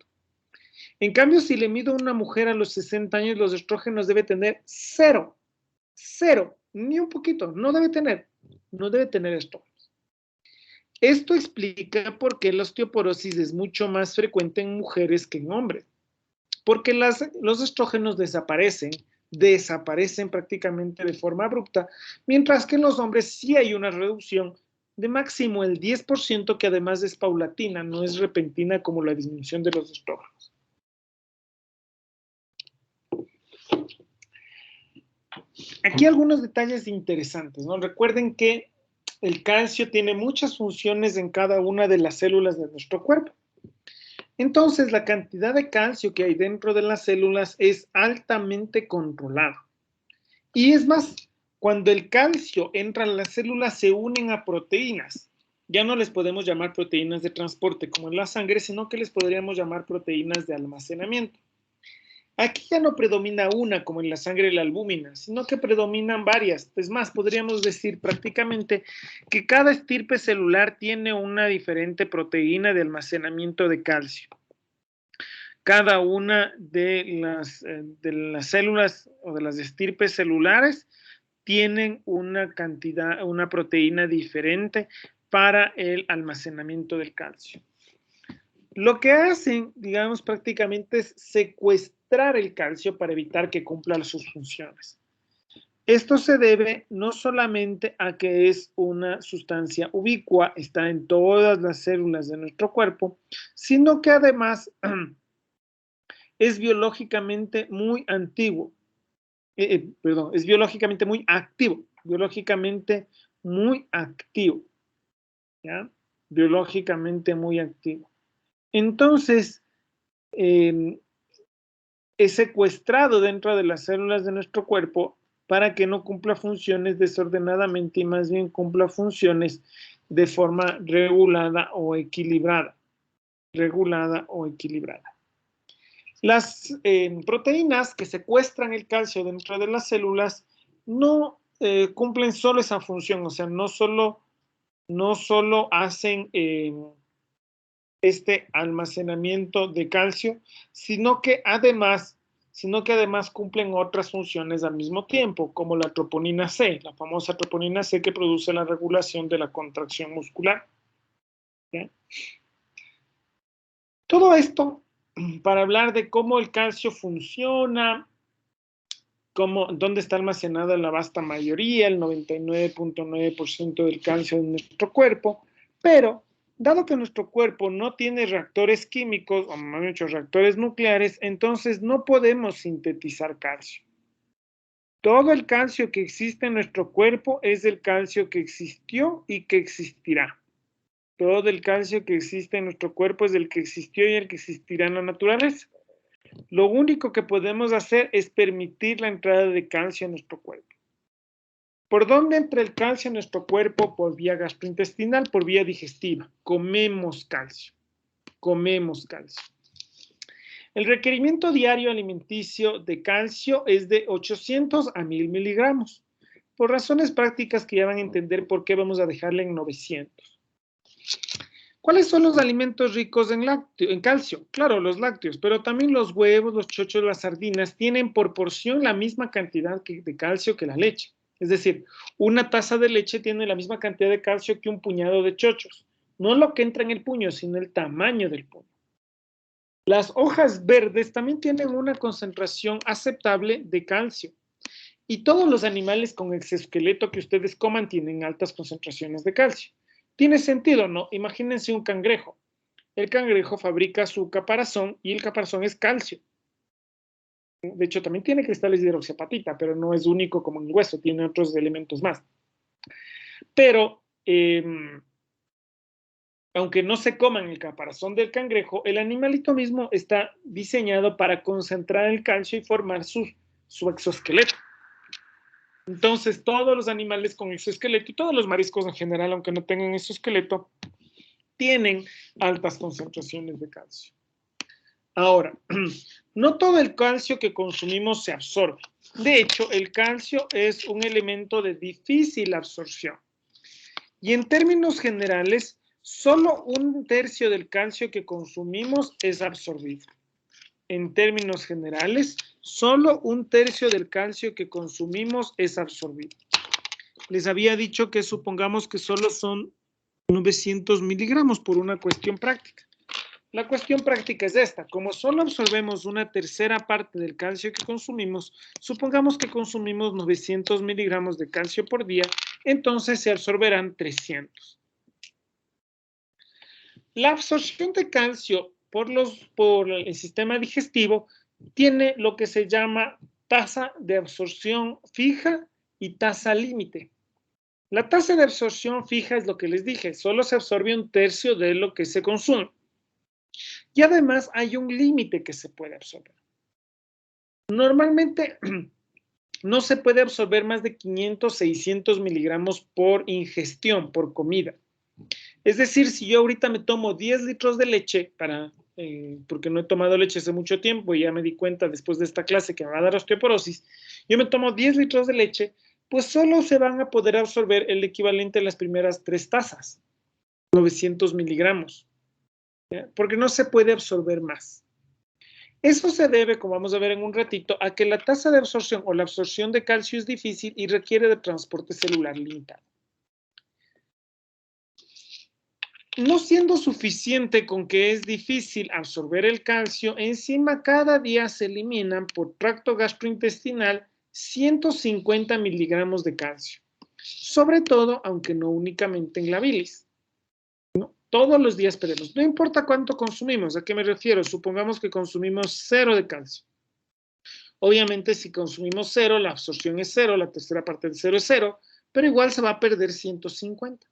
En cambio, si le mido a una mujer a los 60 años, los estrógenos debe tener cero. Cero. Ni un poquito. No debe tener esto. Esto explica por qué la osteoporosis es mucho más frecuente en mujeres que en hombres. Porque los estrógenos desaparecen prácticamente de forma abrupta, mientras que en los hombres sí hay una reducción de máximo el 10%, que además es paulatina, no es repentina como la disminución de los estrógenos. Aquí algunos detalles interesantes, ¿no? Recuerden que el calcio tiene muchas funciones en cada una de las células de nuestro cuerpo. Entonces, la cantidad de calcio que hay dentro de las células es altamente controlada. Y es más, cuando el calcio entra en las células, se unen a proteínas. Ya no les podemos llamar proteínas de transporte como en la sangre, sino que les podríamos llamar proteínas de almacenamiento. Aquí ya no predomina una como en la sangre la albúmina, sino que predominan varias. Es más, podríamos decir prácticamente que cada estirpe celular tiene una diferente proteína de almacenamiento de calcio. Cada una de las células o de las estirpes celulares tienen una cantidad, una proteína diferente para el almacenamiento del calcio. Lo que hacen, digamos, prácticamente es secuestrar el calcio para evitar que cumpla sus funciones. Esto se debe no solamente a que es una sustancia ubicua, está en todas las células de nuestro cuerpo, sino que además es biológicamente muy antiguo. Es biológicamente muy activo. ¿Ya? Biológicamente muy activo. Entonces, es secuestrado dentro de las células de nuestro cuerpo para que no cumpla funciones desordenadamente y más bien cumpla funciones de forma regulada o equilibrada. Las proteínas que secuestran el calcio dentro de las células no cumplen solo esa función, o sea, no solo hacen este almacenamiento de calcio, sino que además cumplen otras funciones al mismo tiempo, como la troponina C, la famosa troponina C que produce la regulación de la contracción muscular. ¿Sí? Todo esto para hablar de cómo el calcio funciona, dónde está almacenada la vasta mayoría, el 99.9% del calcio de nuestro cuerpo, pero dado que nuestro cuerpo no tiene reactores químicos, o más bien reactores nucleares, entonces no podemos sintetizar calcio. Todo el calcio que existe en nuestro cuerpo es el calcio que existió y que existirá. Todo el calcio que existe en nuestro cuerpo es el que existió y el que existirá en la naturaleza. Lo único que podemos hacer es permitir la entrada de calcio en nuestro cuerpo. ¿Por dónde entra el calcio en nuestro cuerpo? Por vía gastrointestinal, por vía digestiva. Comemos calcio. El requerimiento diario alimenticio de calcio es de 800 a 1000 miligramos. Por razones prácticas que ya van a entender por qué vamos a dejarle en 900. ¿Cuáles son los alimentos ricos en calcio? Claro, los lácteos, pero también los huevos, los chochos, las sardinas tienen por porción la misma cantidad de calcio que la leche. Es decir, una taza de leche tiene la misma cantidad de calcio que un puñado de chochos. No lo que entra en el puño, sino el tamaño del puño. Las hojas verdes también tienen una concentración aceptable de calcio. Y todos los animales con exoesqueleto que ustedes coman tienen altas concentraciones de calcio. ¿Tiene sentido, no? Imagínense un cangrejo. El cangrejo fabrica su caparazón y el caparazón es calcio. De hecho, también tiene cristales de hidroxiapatita, pero no es único como en hueso, tiene otros elementos más. Pero, aunque no se coman el caparazón del cangrejo, el animalito mismo está diseñado para concentrar el calcio y formar su exoesqueleto. Entonces, todos los animales con exoesqueleto y todos los mariscos en general, aunque no tengan exoesqueleto, tienen altas concentraciones de calcio. Ahora, no todo el calcio que consumimos se absorbe. De hecho, el calcio es un elemento de difícil absorción. Y en términos generales, solo 1/3 del calcio que consumimos es absorbido. En términos generales, solo 1/3 del calcio que consumimos es absorbido. Les había dicho que supongamos que solo son 900 miligramos por una cuestión práctica. La cuestión práctica es esta: como solo absorbemos 1/3 parte del calcio que consumimos, supongamos que consumimos 900 miligramos de calcio por día, entonces se absorberán 300. La absorción de calcio por el sistema digestivo tiene lo que se llama tasa de absorción fija y tasa límite. La tasa de absorción fija es lo que les dije, solo se absorbe 1/3 de lo que se consume. Y además hay un límite que se puede absorber. Normalmente no se puede absorber más de 500, 600 miligramos por ingestión, por comida. Es decir, si yo ahorita me tomo 10 litros de leche, porque no he tomado leche hace mucho tiempo y ya me di cuenta después de esta clase que me va a dar osteoporosis, yo me tomo 10 litros de leche, pues solo se van a poder absorber el equivalente a las primeras 3 tazas, 900 miligramos, ¿ya? Porque no se puede absorber más. Eso se debe, como vamos a ver en un ratito, a que la tasa de absorción o la absorción de calcio es difícil y requiere de transporte celular limitado. No siendo suficiente con que es difícil absorber el calcio, encima cada día se eliminan por tracto gastrointestinal 150 miligramos de calcio, sobre todo, aunque no únicamente en la bilis. ¿No? Todos los días perdemos, no importa cuánto consumimos. ¿A qué me refiero? Supongamos que consumimos 0 de calcio. Obviamente, si consumimos 0, la absorción es 0, la tercera parte del 0 es 0, pero igual se va a perder 150.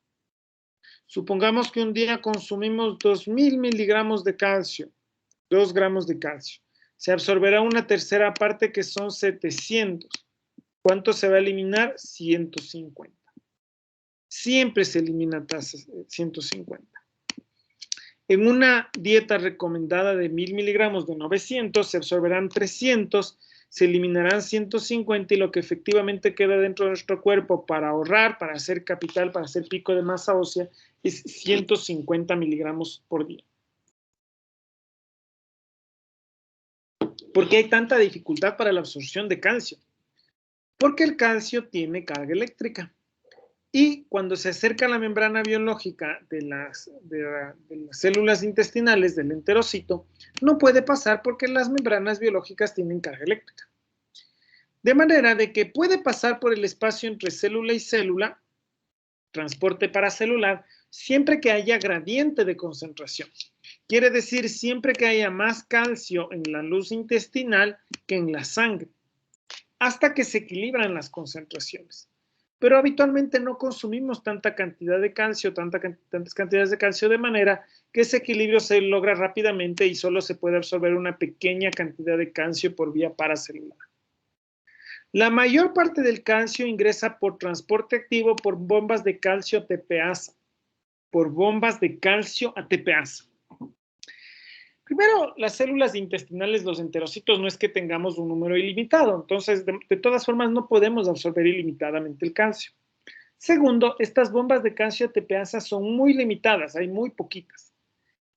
Supongamos que un día consumimos 2000 miligramos de calcio, 2 gramos de calcio. Se absorberá 1/3 parte, que son 700. ¿Cuánto se va a eliminar? 150. Siempre se elimina 150. En una dieta recomendada de 1000 miligramos de 900, se absorberán 300, se eliminarán 150 y lo que efectivamente queda dentro de nuestro cuerpo para ahorrar, para hacer capital, para hacer pico de masa ósea, es 150 miligramos por día. ¿Por qué hay tanta dificultad para la absorción de calcio? Porque el calcio tiene carga eléctrica. Y cuando se acerca a la membrana biológica de las células intestinales del enterocito, no puede pasar porque las membranas biológicas tienen carga eléctrica. De manera de que puede pasar por el espacio entre célula y célula, transporte paracelular, siempre que haya gradiente de concentración. Quiere decir, siempre que haya más calcio en la luz intestinal que en la sangre, hasta que se equilibran las concentraciones. Pero habitualmente no consumimos tanta cantidad de calcio, tantas cantidades de calcio, de manera que ese equilibrio se logra rápidamente y solo se puede absorber una pequeña cantidad de calcio por vía paracelular. La mayor parte del calcio ingresa por transporte activo por bombas de calcio ATPasa. Por bombas de calcio ATPasa. Primero, las células intestinales, los enterocitos, no es que tengamos un número ilimitado, entonces de todas formas no podemos absorber ilimitadamente el calcio. Segundo, estas bombas de calcio ATPasa son muy limitadas, hay muy poquitas.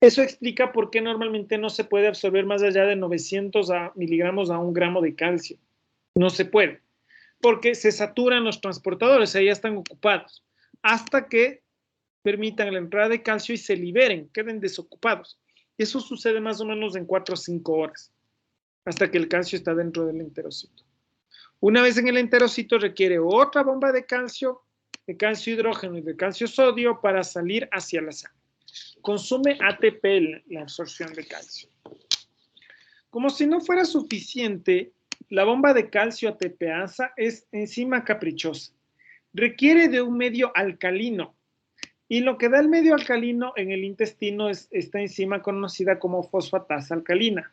Eso explica por qué normalmente no se puede absorber más allá de 900 miligramos a 1 gramo de calcio. No se puede. porque se saturan los transportadores, ahí ya están ocupados, hasta que permitan la entrada de calcio y se liberen, queden desocupados. Y eso sucede más o menos en 4 o 5 horas, hasta que el calcio está dentro del enterocito. Una vez en el enterocito requiere otra bomba de calcio hidrógeno y de calcio sodio para salir hacia la sangre. Consume ATP la absorción de calcio. Como si no fuera suficiente, la bomba de calcio ATPasa es enzima caprichosa. Requiere de un medio alcalino. Y lo que da el medio alcalino en el intestino es esta enzima conocida como fosfatasa alcalina.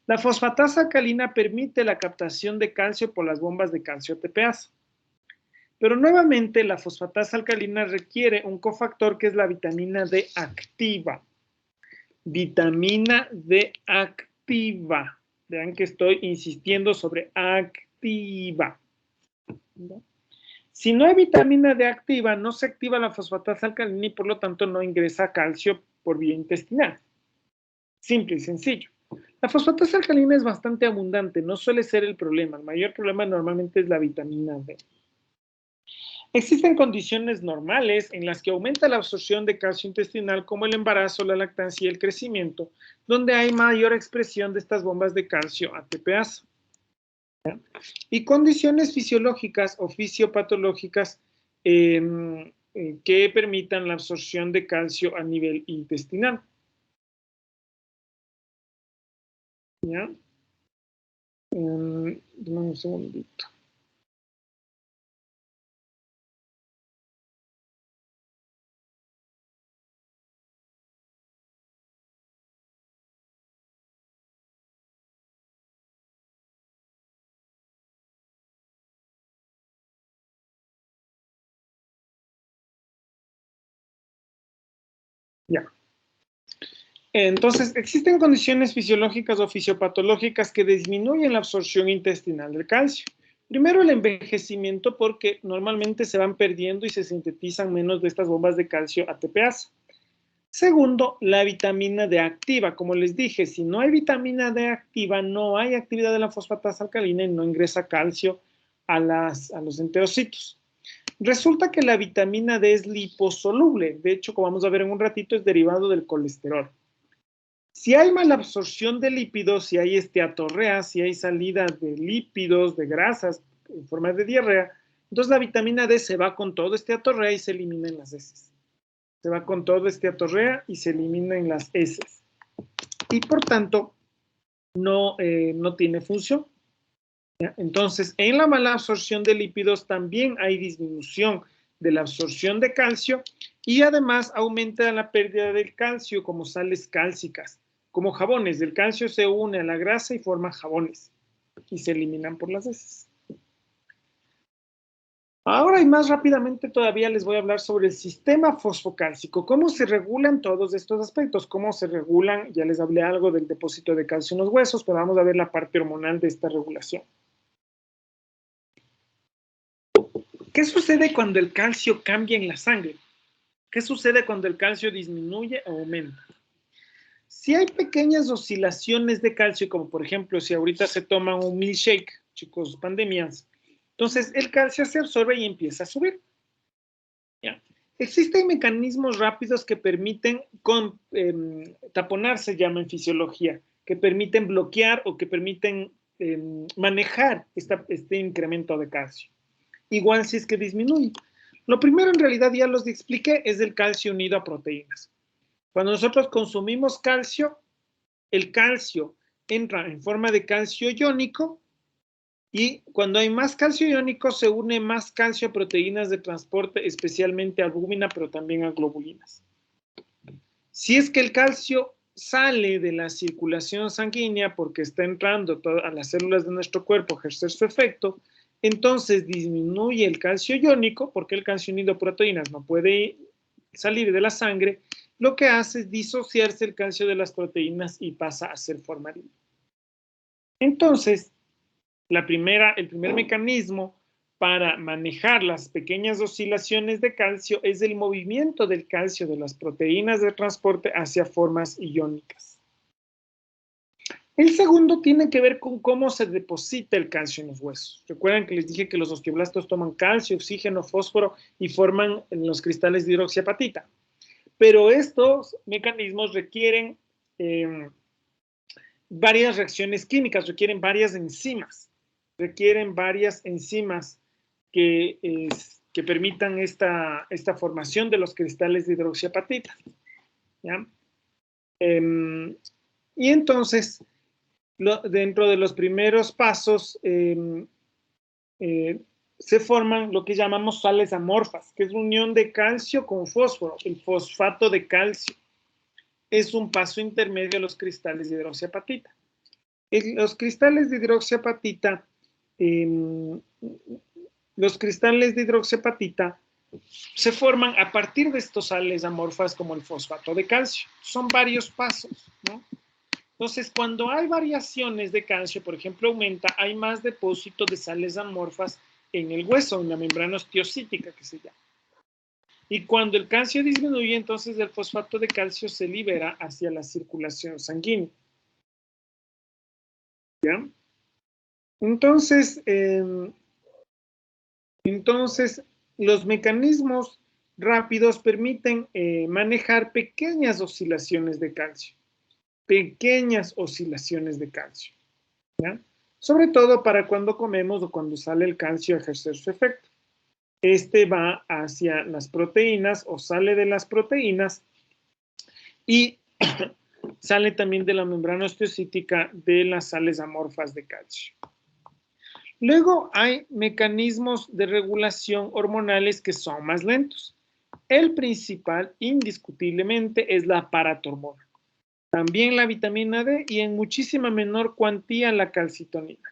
La fosfatasa alcalina permite la captación de calcio por las bombas de calcio ATPasa. Pero nuevamente la fosfatasa alcalina requiere un cofactor que es la vitamina D activa. Vitamina D activa. Vean que estoy insistiendo sobre activa. ¿No? Si no hay vitamina D activa, no se activa la fosfatasa alcalina y por lo tanto no ingresa calcio por vía intestinal. Simple y sencillo. La fosfatasa alcalina es bastante abundante, no suele ser el problema. El mayor problema normalmente es la vitamina D. Existen condiciones normales en las que aumenta la absorción de calcio intestinal, como el embarazo, la lactancia y el crecimiento, donde hay mayor expresión de estas bombas de calcio ATPasa. Y condiciones fisiológicas o fisiopatológicas que permitan la absorción de calcio a nivel intestinal. ¿Ya? Un segundito. Ya. Entonces, existen condiciones fisiológicas o fisiopatológicas que disminuyen la absorción intestinal del calcio. Primero, el envejecimiento, porque normalmente se van perdiendo y se sintetizan menos de estas bombas de calcio ATPasa. Segundo, la vitamina D activa. Como les dije, si no hay vitamina D activa, no hay actividad de la fosfatasa alcalina y no ingresa calcio a los enterocitos. Resulta que la vitamina D es liposoluble. De hecho, como vamos a ver en un ratito, es derivado del colesterol. Si hay mala absorción de lípidos, si hay esteatorrea, si hay salida de lípidos, de grasas en forma de diarrea, entonces la vitamina D se va con todo esteatorrea y se elimina en las heces. Se va con todo esteatorrea y se elimina en las heces. Y por tanto, no tiene función. ¿Ya? Entonces, en la mala absorción de lípidos también hay disminución de la absorción de calcio y además aumenta la pérdida del calcio como sales cálcicas. Como jabones, el calcio se une a la grasa y forma jabones y se eliminan por las heces. Ahora y más rápidamente todavía les voy a hablar sobre el sistema fosfocálcico, cómo se regulan todos estos aspectos, cómo se regulan, ya les hablé algo del depósito de calcio en los huesos, pero vamos a ver la parte hormonal de esta regulación. ¿Qué sucede cuando el calcio cambia en la sangre? ¿Qué sucede cuando el calcio disminuye o aumenta? Si hay pequeñas oscilaciones de calcio, como por ejemplo si ahorita se toman un milkshake, chicos, pandemias, entonces el calcio se absorbe y empieza a subir. ¿Ya? Existen mecanismos rápidos que permiten taponar, se llama en fisiología, que permiten bloquear o que permiten manejar este incremento de calcio. Igual si es que disminuye. Lo primero en realidad ya los expliqué, es el calcio unido a proteínas. Cuando nosotros consumimos calcio, el calcio entra en forma de calcio iónico y cuando hay más calcio iónico se une más calcio a proteínas de transporte, especialmente a albúmina, pero también a globulinas. Si es que el calcio sale de la circulación sanguínea porque está entrando a las células de nuestro cuerpo a ejercer su efecto, entonces disminuye el calcio iónico porque el calcio unido a proteínas no puede salir de la sangre, lo que hace es disociarse el calcio de las proteínas y pasa a ser formalina. Entonces, el primer mecanismo para manejar las pequeñas oscilaciones de calcio es el movimiento del calcio de las proteínas de transporte hacia formas iónicas. El segundo tiene que ver con cómo se deposita el calcio en los huesos. Recuerdan que les dije que los osteoblastos toman calcio, oxígeno, fósforo y forman los cristales de hidroxiapatita. Pero estos mecanismos requieren varias reacciones químicas, requieren varias enzimas que permitan esta formación de los cristales de hidroxiapatita. ¿Ya? Y entonces, dentro de los primeros pasos, se forman lo que llamamos sales amorfas, que es unión de calcio con fósforo, el fosfato de calcio. Es un paso intermedio a los cristales de hidroxiapatita. Los cristales de hidroxiapatita, se forman a partir de estos sales amorfas como el fosfato de calcio. Son varios pasos, ¿no? Entonces, cuando hay variaciones de calcio, por ejemplo, aumenta, hay más depósito de sales amorfas en el hueso, en la membrana osteocítica que se llama. Y cuando el calcio disminuye, entonces el fosfato de calcio se libera hacia la circulación sanguínea. ¿Ya? Entonces, los mecanismos rápidos permiten manejar pequeñas oscilaciones de calcio. ¿Ya? Sobre todo para cuando comemos o cuando sale el calcio a ejercer su efecto. Este va hacia las proteínas o sale de las proteínas y sale también de la membrana osteocítica de las sales amorfas de calcio. Luego hay mecanismos de regulación hormonales que son más lentos. El principal, indiscutiblemente, es la paratormona. También la vitamina D y en muchísima menor cuantía la calcitonina.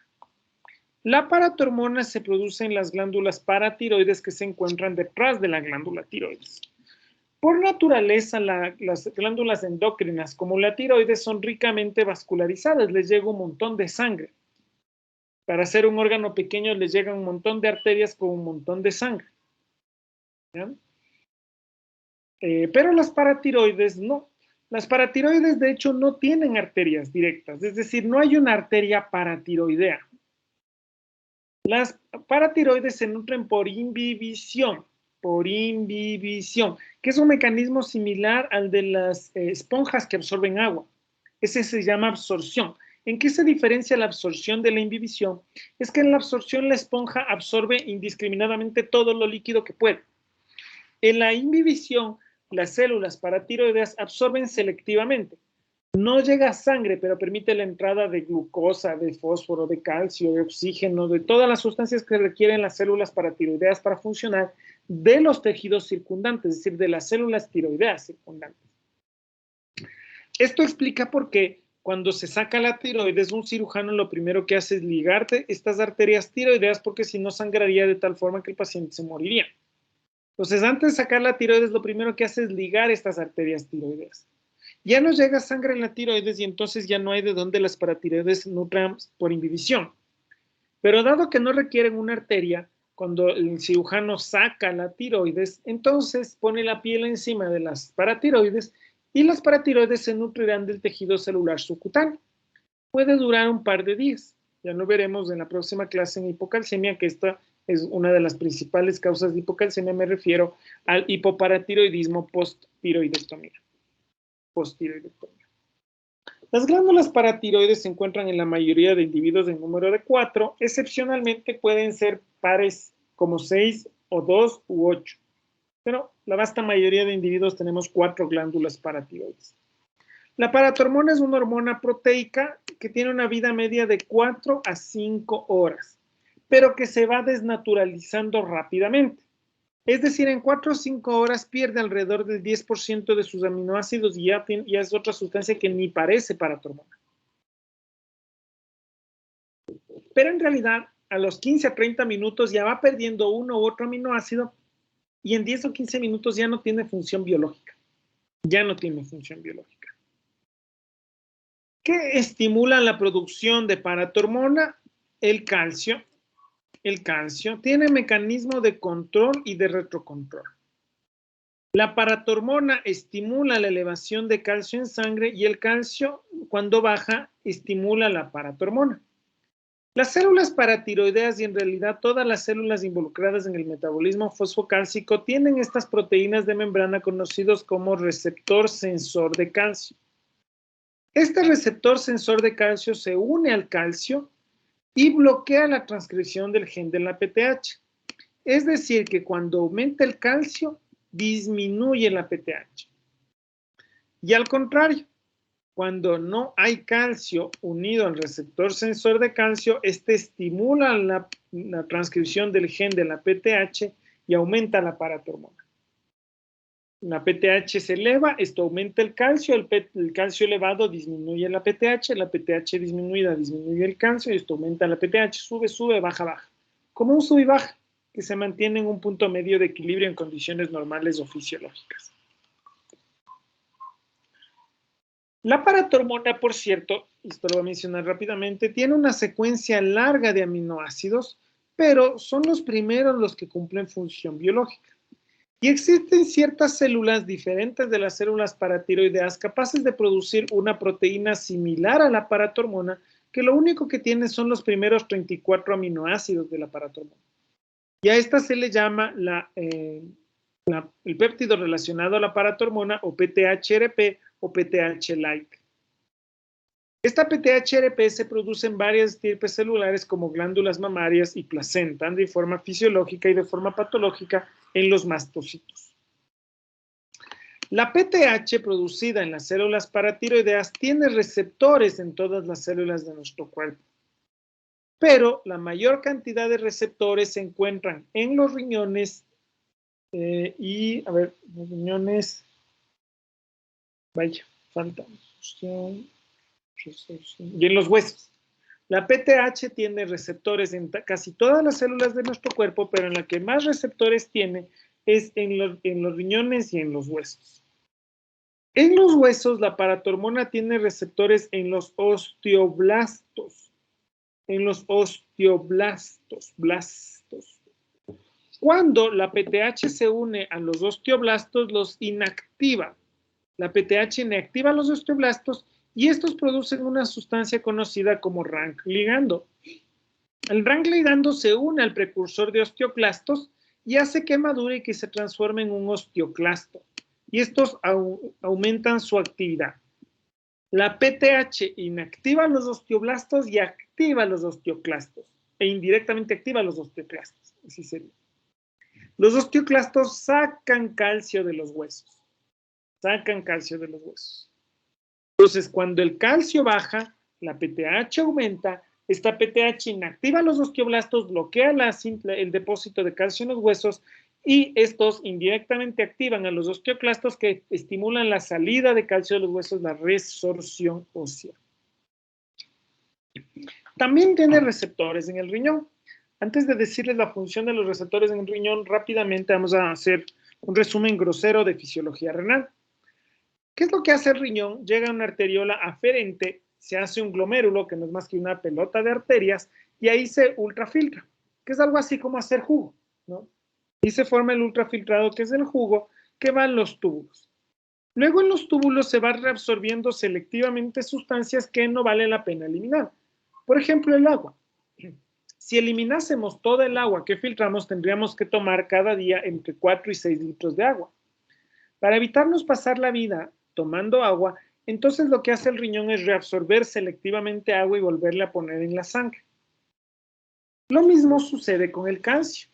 La paratormona se produce en las glándulas paratiroides que se encuentran detrás de la glándula tiroides. Por naturaleza, las glándulas endocrinas como la tiroides son ricamente vascularizadas, les llega un montón de sangre. Para ser un órgano pequeño les llega un montón de arterias con un montón de sangre. ¿Ya? Pero las paratiroides no. Las paratiroides de hecho no tienen arterias directas, es decir, no hay una arteria paratiroidea. Las paratiroides se nutren por imbibición, que es un mecanismo similar al de las esponjas que absorben agua. Ese se llama absorción. ¿En qué se diferencia la absorción de la imbibición? Es que en la absorción la esponja absorbe indiscriminadamente todo lo líquido que puede. En la imbibición, las células paratiroideas absorben selectivamente. No llega a sangre, pero permite la entrada de glucosa, de fósforo, de calcio, de oxígeno, de todas las sustancias que requieren las células paratiroideas para funcionar de los tejidos circundantes, es decir, de las células tiroideas circundantes. Esto explica por qué cuando se saca la tiroides, un cirujano lo primero que hace es ligarte estas arterias tiroideas porque si no sangraría de tal forma que el paciente se moriría. Entonces, antes de sacar la tiroides, lo primero que hace es ligar estas arterias tiroideas. Ya no llega sangre en la tiroides y entonces ya no hay de dónde las paratiroides nutran por inhibición. Pero dado que no requieren una arteria, cuando el cirujano saca la tiroides, entonces pone la piel encima de las paratiroides y las paratiroides se nutrirán del tejido celular subcutáneo. Puede durar un par de días. Ya lo veremos en la próxima clase en hipocalcemia, que esta es una de las principales causas de hipocalcemia. Me refiero al hipoparatiroidismo post-tiroidectomía. Las glándulas paratiroides se encuentran en la mayoría de individuos en número de 4, excepcionalmente pueden ser pares como 6 o 2 u 8, pero la vasta mayoría de individuos tenemos 4 glándulas paratiroides. La paratormona es una hormona proteica que tiene una vida media de 4 a 5 horas, pero que se va desnaturalizando rápidamente. Es decir, en 4 o 5 horas pierde alrededor del 10% de sus aminoácidos y ya es otra sustancia que ni parece paratormona. Pero en realidad, a los 15 a 30 minutos ya va perdiendo uno u otro aminoácido y en 10 o 15 minutos ya no tiene función biológica. ¿Qué estimula la producción de paratormona? El calcio. El calcio tiene mecanismo de control y de retrocontrol. La paratormona estimula la elevación de calcio en sangre y el calcio, cuando baja, estimula la paratormona. Las células paratiroideas y en realidad todas las células involucradas en el metabolismo fosfocálcico tienen estas proteínas de membrana conocidos como receptor sensor de calcio. Este receptor sensor de calcio se une al calcio y bloquea la transcripción del gen de la PTH. Es decir, que cuando aumenta el calcio, disminuye la PTH. Y al contrario, cuando no hay calcio unido al receptor sensor de calcio, este estimula la transcripción del gen de la PTH y aumenta la paratormona. La PTH se eleva, esto aumenta el calcio calcio elevado disminuye la PTH disminuida disminuye el calcio y esto aumenta la PTH, sube, sube, baja, baja. Como un sub y baja, que se mantiene en un punto medio de equilibrio en condiciones normales o fisiológicas. La paratormona, por cierto, esto lo voy a mencionar rápidamente, tiene una secuencia larga de aminoácidos, pero son los primeros los que cumplen función biológica. Y existen ciertas células diferentes de las células paratiroideas capaces de producir una proteína similar a la paratormona, que lo único que tiene son los primeros 34 aminoácidos de la paratormona. Y a esta se le llama el péptido relacionado a la paratormona o PTHRP o PTH-like. Esta PTHRP se produce en varias estirpes celulares como glándulas mamarias y placenta de forma fisiológica y de forma patológica en los mastocitos. La PTH producida en las células paratiroideas tiene receptores en todas las células de nuestro cuerpo, pero la mayor cantidad de receptores se encuentran en los riñones los riñones, y en los huesos. La PTH tiene receptores en casi todas las células de nuestro cuerpo, pero en la que más receptores tiene es en los riñones y en los huesos. En los huesos, la paratormona tiene receptores en los osteoblastos. Blastos. Cuando la PTH se une a los osteoblastos, los inactiva. La PTH inactiva los osteoblastos y estos producen una sustancia conocida como rank ligando. El rank ligando se une al precursor de osteoclastos y hace que madure y que se transforme en un osteoclasto. Y estos aumentan su actividad. La PTH inactiva los osteoblastos y activa los osteoclastos. E indirectamente activa los osteoclastos. Así sería. Los osteoclastos sacan calcio de los huesos. Entonces, cuando el calcio baja, la PTH aumenta, esta PTH inactiva los osteoblastos, bloquea el depósito de calcio en los huesos y estos indirectamente activan a los osteoclastos que estimulan la salida de calcio de los huesos, la resorción ósea. También tiene receptores en el riñón. Antes de decirles la función de los receptores en el riñón, rápidamente vamos a hacer un resumen grosero de fisiología renal. ¿Qué es lo que hace el riñón? Llega a una arteriola aferente, se hace un glomérulo, que no es más que una pelota de arterias, y ahí se ultrafiltra, que es algo así como hacer jugo, ¿no? Y se forma el ultrafiltrado, que es el jugo, que va en los túbulos. Luego en los túbulos se va reabsorbiendo selectivamente sustancias que no vale la pena eliminar. Por ejemplo, el agua. Si eliminásemos toda el agua que filtramos, tendríamos que tomar cada día entre 4 y 6 litros de agua. Para evitarnos pasar la vida tomando agua, entonces lo que hace el riñón es reabsorber selectivamente agua y volverla a poner en la sangre. Lo mismo sucede con el calcio.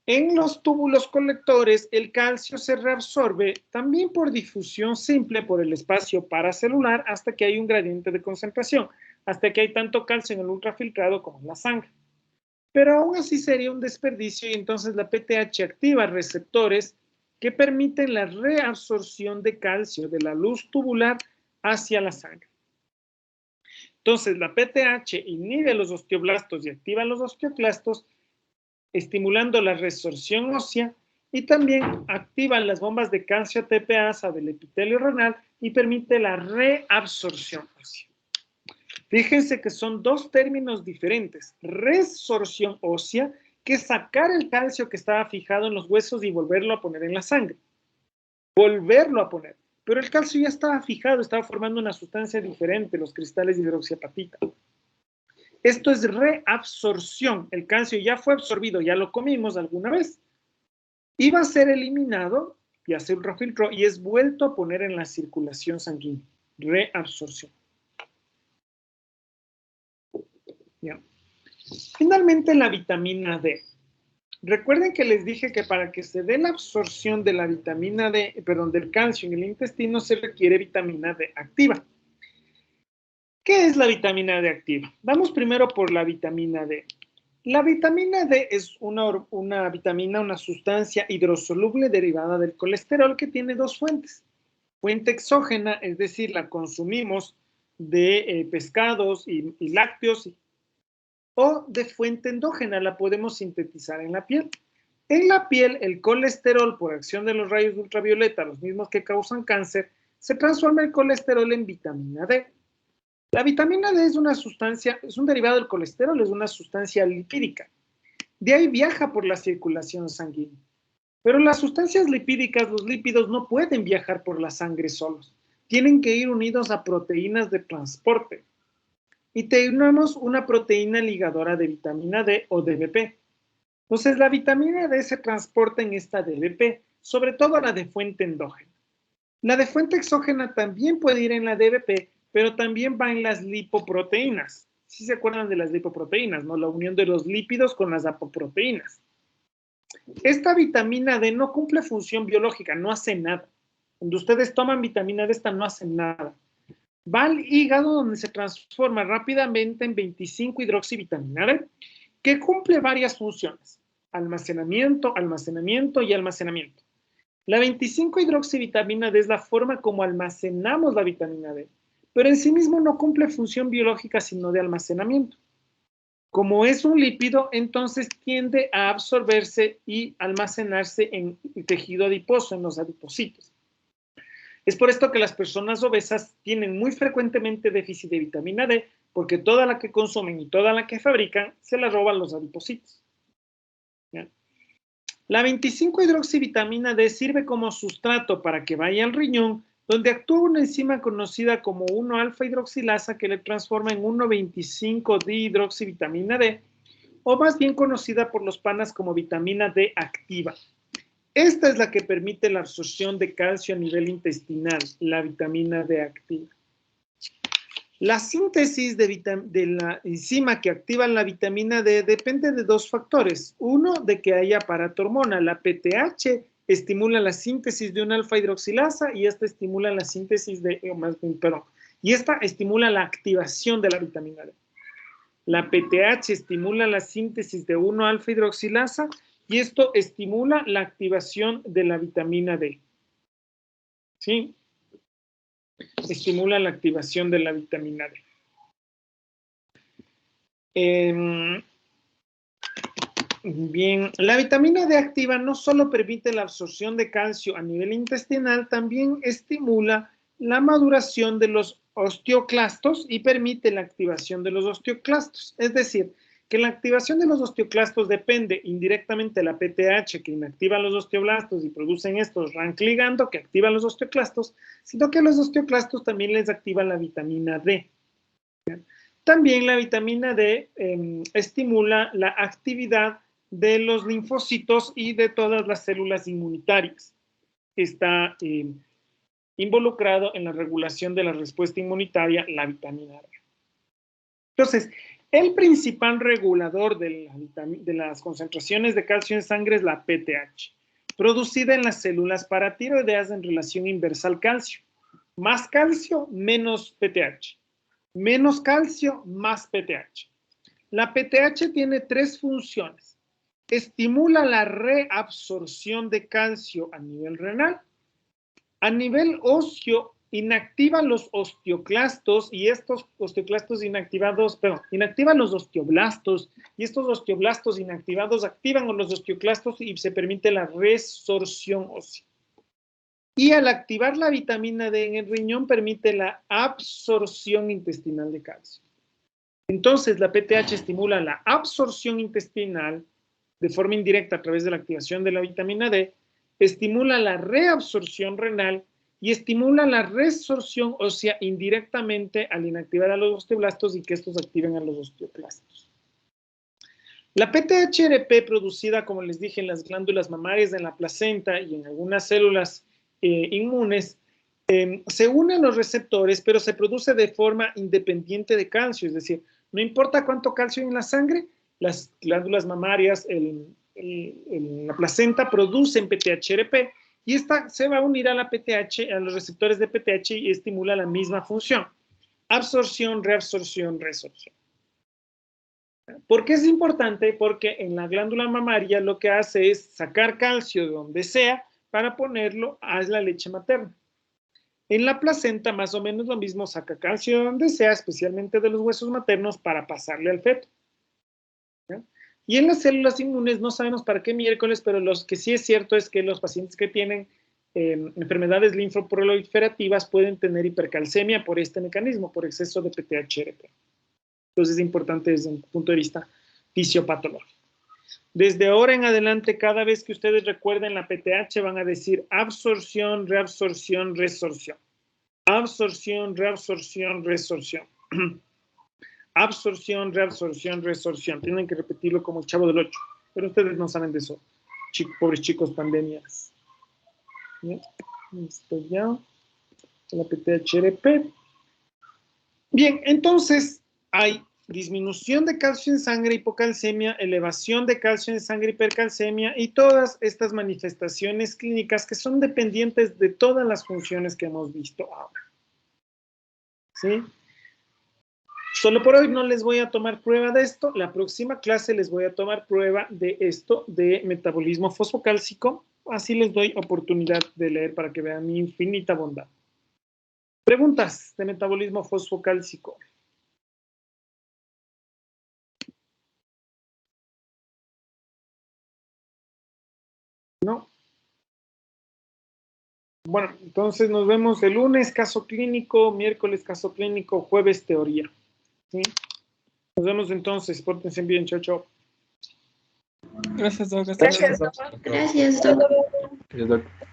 En los túbulos colectores, el calcio se reabsorbe también por difusión simple por el espacio paracelular hasta que hay un gradiente de concentración, hasta que hay tanto calcio en el ultrafiltrado como en la sangre. Pero aún así sería un desperdicio y entonces la PTH activa receptores que permiten la reabsorción de calcio de la luz tubular hacia la sangre. Entonces, la PTH inhibe los osteoblastos y activa los osteoclastos, estimulando la resorción ósea y también activa las bombas de calcio ATPasa del epitelio renal y permite la reabsorción ósea. Fíjense que son dos términos diferentes. Resorción ósea, que es sacar el calcio que estaba fijado en los huesos y volverlo a poner en la sangre. Volverlo a poner. pero el calcio ya estaba fijado, estaba formando una sustancia diferente, los cristales de hidroxiapatita. Esto es reabsorción. El calcio ya fue absorbido, ya lo comimos alguna vez. Iba a ser eliminado y hace un ultrafiltro y es vuelto a poner en la circulación sanguínea. Reabsorción. Ya. Finalmente, la vitamina D. Recuerden que les dije que para que se dé la absorción de la vitamina D, perdón, del calcio en el intestino se requiere vitamina D activa. ¿Qué es la vitamina D activa? Vamos primero por la vitamina D. La vitamina D es una vitamina, una sustancia hidrosoluble derivada del colesterol que tiene dos fuentes. Fuente exógena, es decir, la consumimos de pescados y lácteos, o de fuente endógena, la podemos sintetizar en la piel. En la piel, el colesterol, por acción de los rayos ultravioleta, los mismos que causan cáncer, se transforma el colesterol en vitamina D. La vitamina D es una sustancia, es un derivado del colesterol, es una sustancia lipídica. De ahí viaja por la circulación sanguínea. Pero las sustancias lipídicas, los lípidos, no pueden viajar por la sangre solos. Tienen que ir unidos a proteínas de transporte. Y tenemos una proteína ligadora de vitamina D o DBP. Entonces, la vitamina D se transporta en esta DBP, sobre todo la de fuente endógena. La de fuente exógena también puede ir en la DBP, pero también va en las lipoproteínas. ¿Sí se acuerdan de las lipoproteínas, no? La unión de los lípidos con las apoproteínas. Esta vitamina D no cumple función biológica, no hace nada. Cuando ustedes toman vitamina D, esta no hace nada. Va al hígado donde se transforma rápidamente en 25-hidroxivitamina D, que cumple varias funciones. Almacenamiento, almacenamiento y almacenamiento. La 25-hidroxivitamina D es la forma como almacenamos la vitamina D, pero en sí mismo no cumple función biológica sino de almacenamiento. Como es un lípido, entonces tiende a absorberse y almacenarse en el tejido adiposo, en los adipocitos. Es por esto que las personas obesas tienen muy frecuentemente déficit de vitamina D, porque toda la que consumen y toda la que fabrican se la roban los adipocitos. ¿Ya? La 25-hidroxivitamina D sirve como sustrato para que vaya al riñón, donde actúa una enzima conocida como 1-alfa-hidroxilasa que le transforma en 1,25-dihidroxivitamina D, o más bien conocida por los panas como vitamina D activa. Esta es la que permite la absorción de calcio a nivel intestinal, la vitamina D activa. La síntesis de la enzima que activa la vitamina D depende de dos factores. Uno, de que haya paratormona. La PTH estimula la síntesis de una alfa-hidroxilasa y esta estimula la síntesis y esta estimula la activación de la vitamina D. La PTH estimula la síntesis de 1-alfa-hidroxilasa y esto estimula la activación de la vitamina D. ¿Sí? Estimula la activación de la vitamina D. Bien, la vitamina D activa no solo permite la absorción de calcio a nivel intestinal, también estimula la maduración de los osteoclastos y permite la activación de los osteoclastos. Es decir, que la activación de los osteoclastos depende indirectamente de la PTH que inactiva los osteoblastos y producen estos rank ligando que activan los osteoclastos, sino que los osteoclastos también les activa la vitamina D. También la vitamina D estimula la actividad de los linfocitos y de todas las células inmunitarias. Está involucrado en la regulación de la respuesta inmunitaria, la vitamina D. Entonces, el principal regulador de las concentraciones de calcio en sangre es la PTH, producida en las células paratiroideas en relación inversa al calcio. Más calcio, menos PTH. Menos calcio, más PTH. La PTH tiene tres funciones. Estimula la reabsorción de calcio a nivel renal. A nivel óseo, inactiva los osteoclastos y estos osteoclastos inactivan los osteoblastos y estos osteoblastos inactivados activan los osteoclastos y se permite la resorción ósea. Y al activar la vitamina D en el riñón permite la absorción intestinal de calcio. Entonces, la PTH estimula la absorción intestinal de forma indirecta a través de la activación de la vitamina D, estimula la reabsorción renal y estimula la resorción ósea indirectamente al inactivar a los osteoblastos y que estos activen a los osteoclastos. La PTHRP producida, como les dije, en las glándulas mamarias, en la placenta y en algunas células inmunes, se une a los receptores, pero se produce de forma independiente de calcio, es decir, no importa cuánto calcio hay en la sangre, las glándulas mamarias, la placenta producen PTHRP y esta se va a unir a la PTH, a los receptores de PTH y estimula la misma función. Absorción, reabsorción, resorción. ¿Por qué es importante? Porque en la glándula mamaria lo que hace es sacar calcio de donde sea para ponerlo a la leche materna. En la placenta más o menos lo mismo, saca calcio de donde sea, especialmente de los huesos maternos, para pasarle al feto. ¿Ya? Y en las células inmunes no sabemos para qué miércoles, pero lo que sí es cierto es que los pacientes que tienen enfermedades linfoproliferativas pueden tener hipercalcemia por este mecanismo, por exceso de PTHRP. Entonces es importante desde un punto de vista fisiopatológico. Desde ahora en adelante, cada vez que ustedes recuerden la PTH, van a decir absorción, reabsorción, resorción. Absorción, reabsorción, resorción. Absorción, reabsorción, resorción. Tienen que repetirlo como el Chavo del 8. Pero ustedes no saben de eso. Pobres chicos, pandemias. ¿Ya? Listo ya. La PTHRP. Bien, entonces hay disminución de calcio en sangre, hipocalcemia, elevación de calcio en sangre, hipercalcemia y todas estas manifestaciones clínicas que son dependientes de todas las funciones que hemos visto ahora. ¿Sí? Solo por hoy no les voy a tomar prueba de esto. La próxima clase les voy a tomar prueba de esto, de metabolismo fosfocálcico. Así les doy oportunidad de leer para que vean mi infinita bondad. Preguntas de metabolismo fosfocálcico. ¿No? Bueno, entonces nos vemos el lunes, caso clínico, miércoles, caso clínico, jueves, teoría. ¿Sí? Nos vemos entonces, pórtense bien, chao, chao. Gracias, Doc. Gracias, Doc. Gracias, doctor. Gracias, Doc.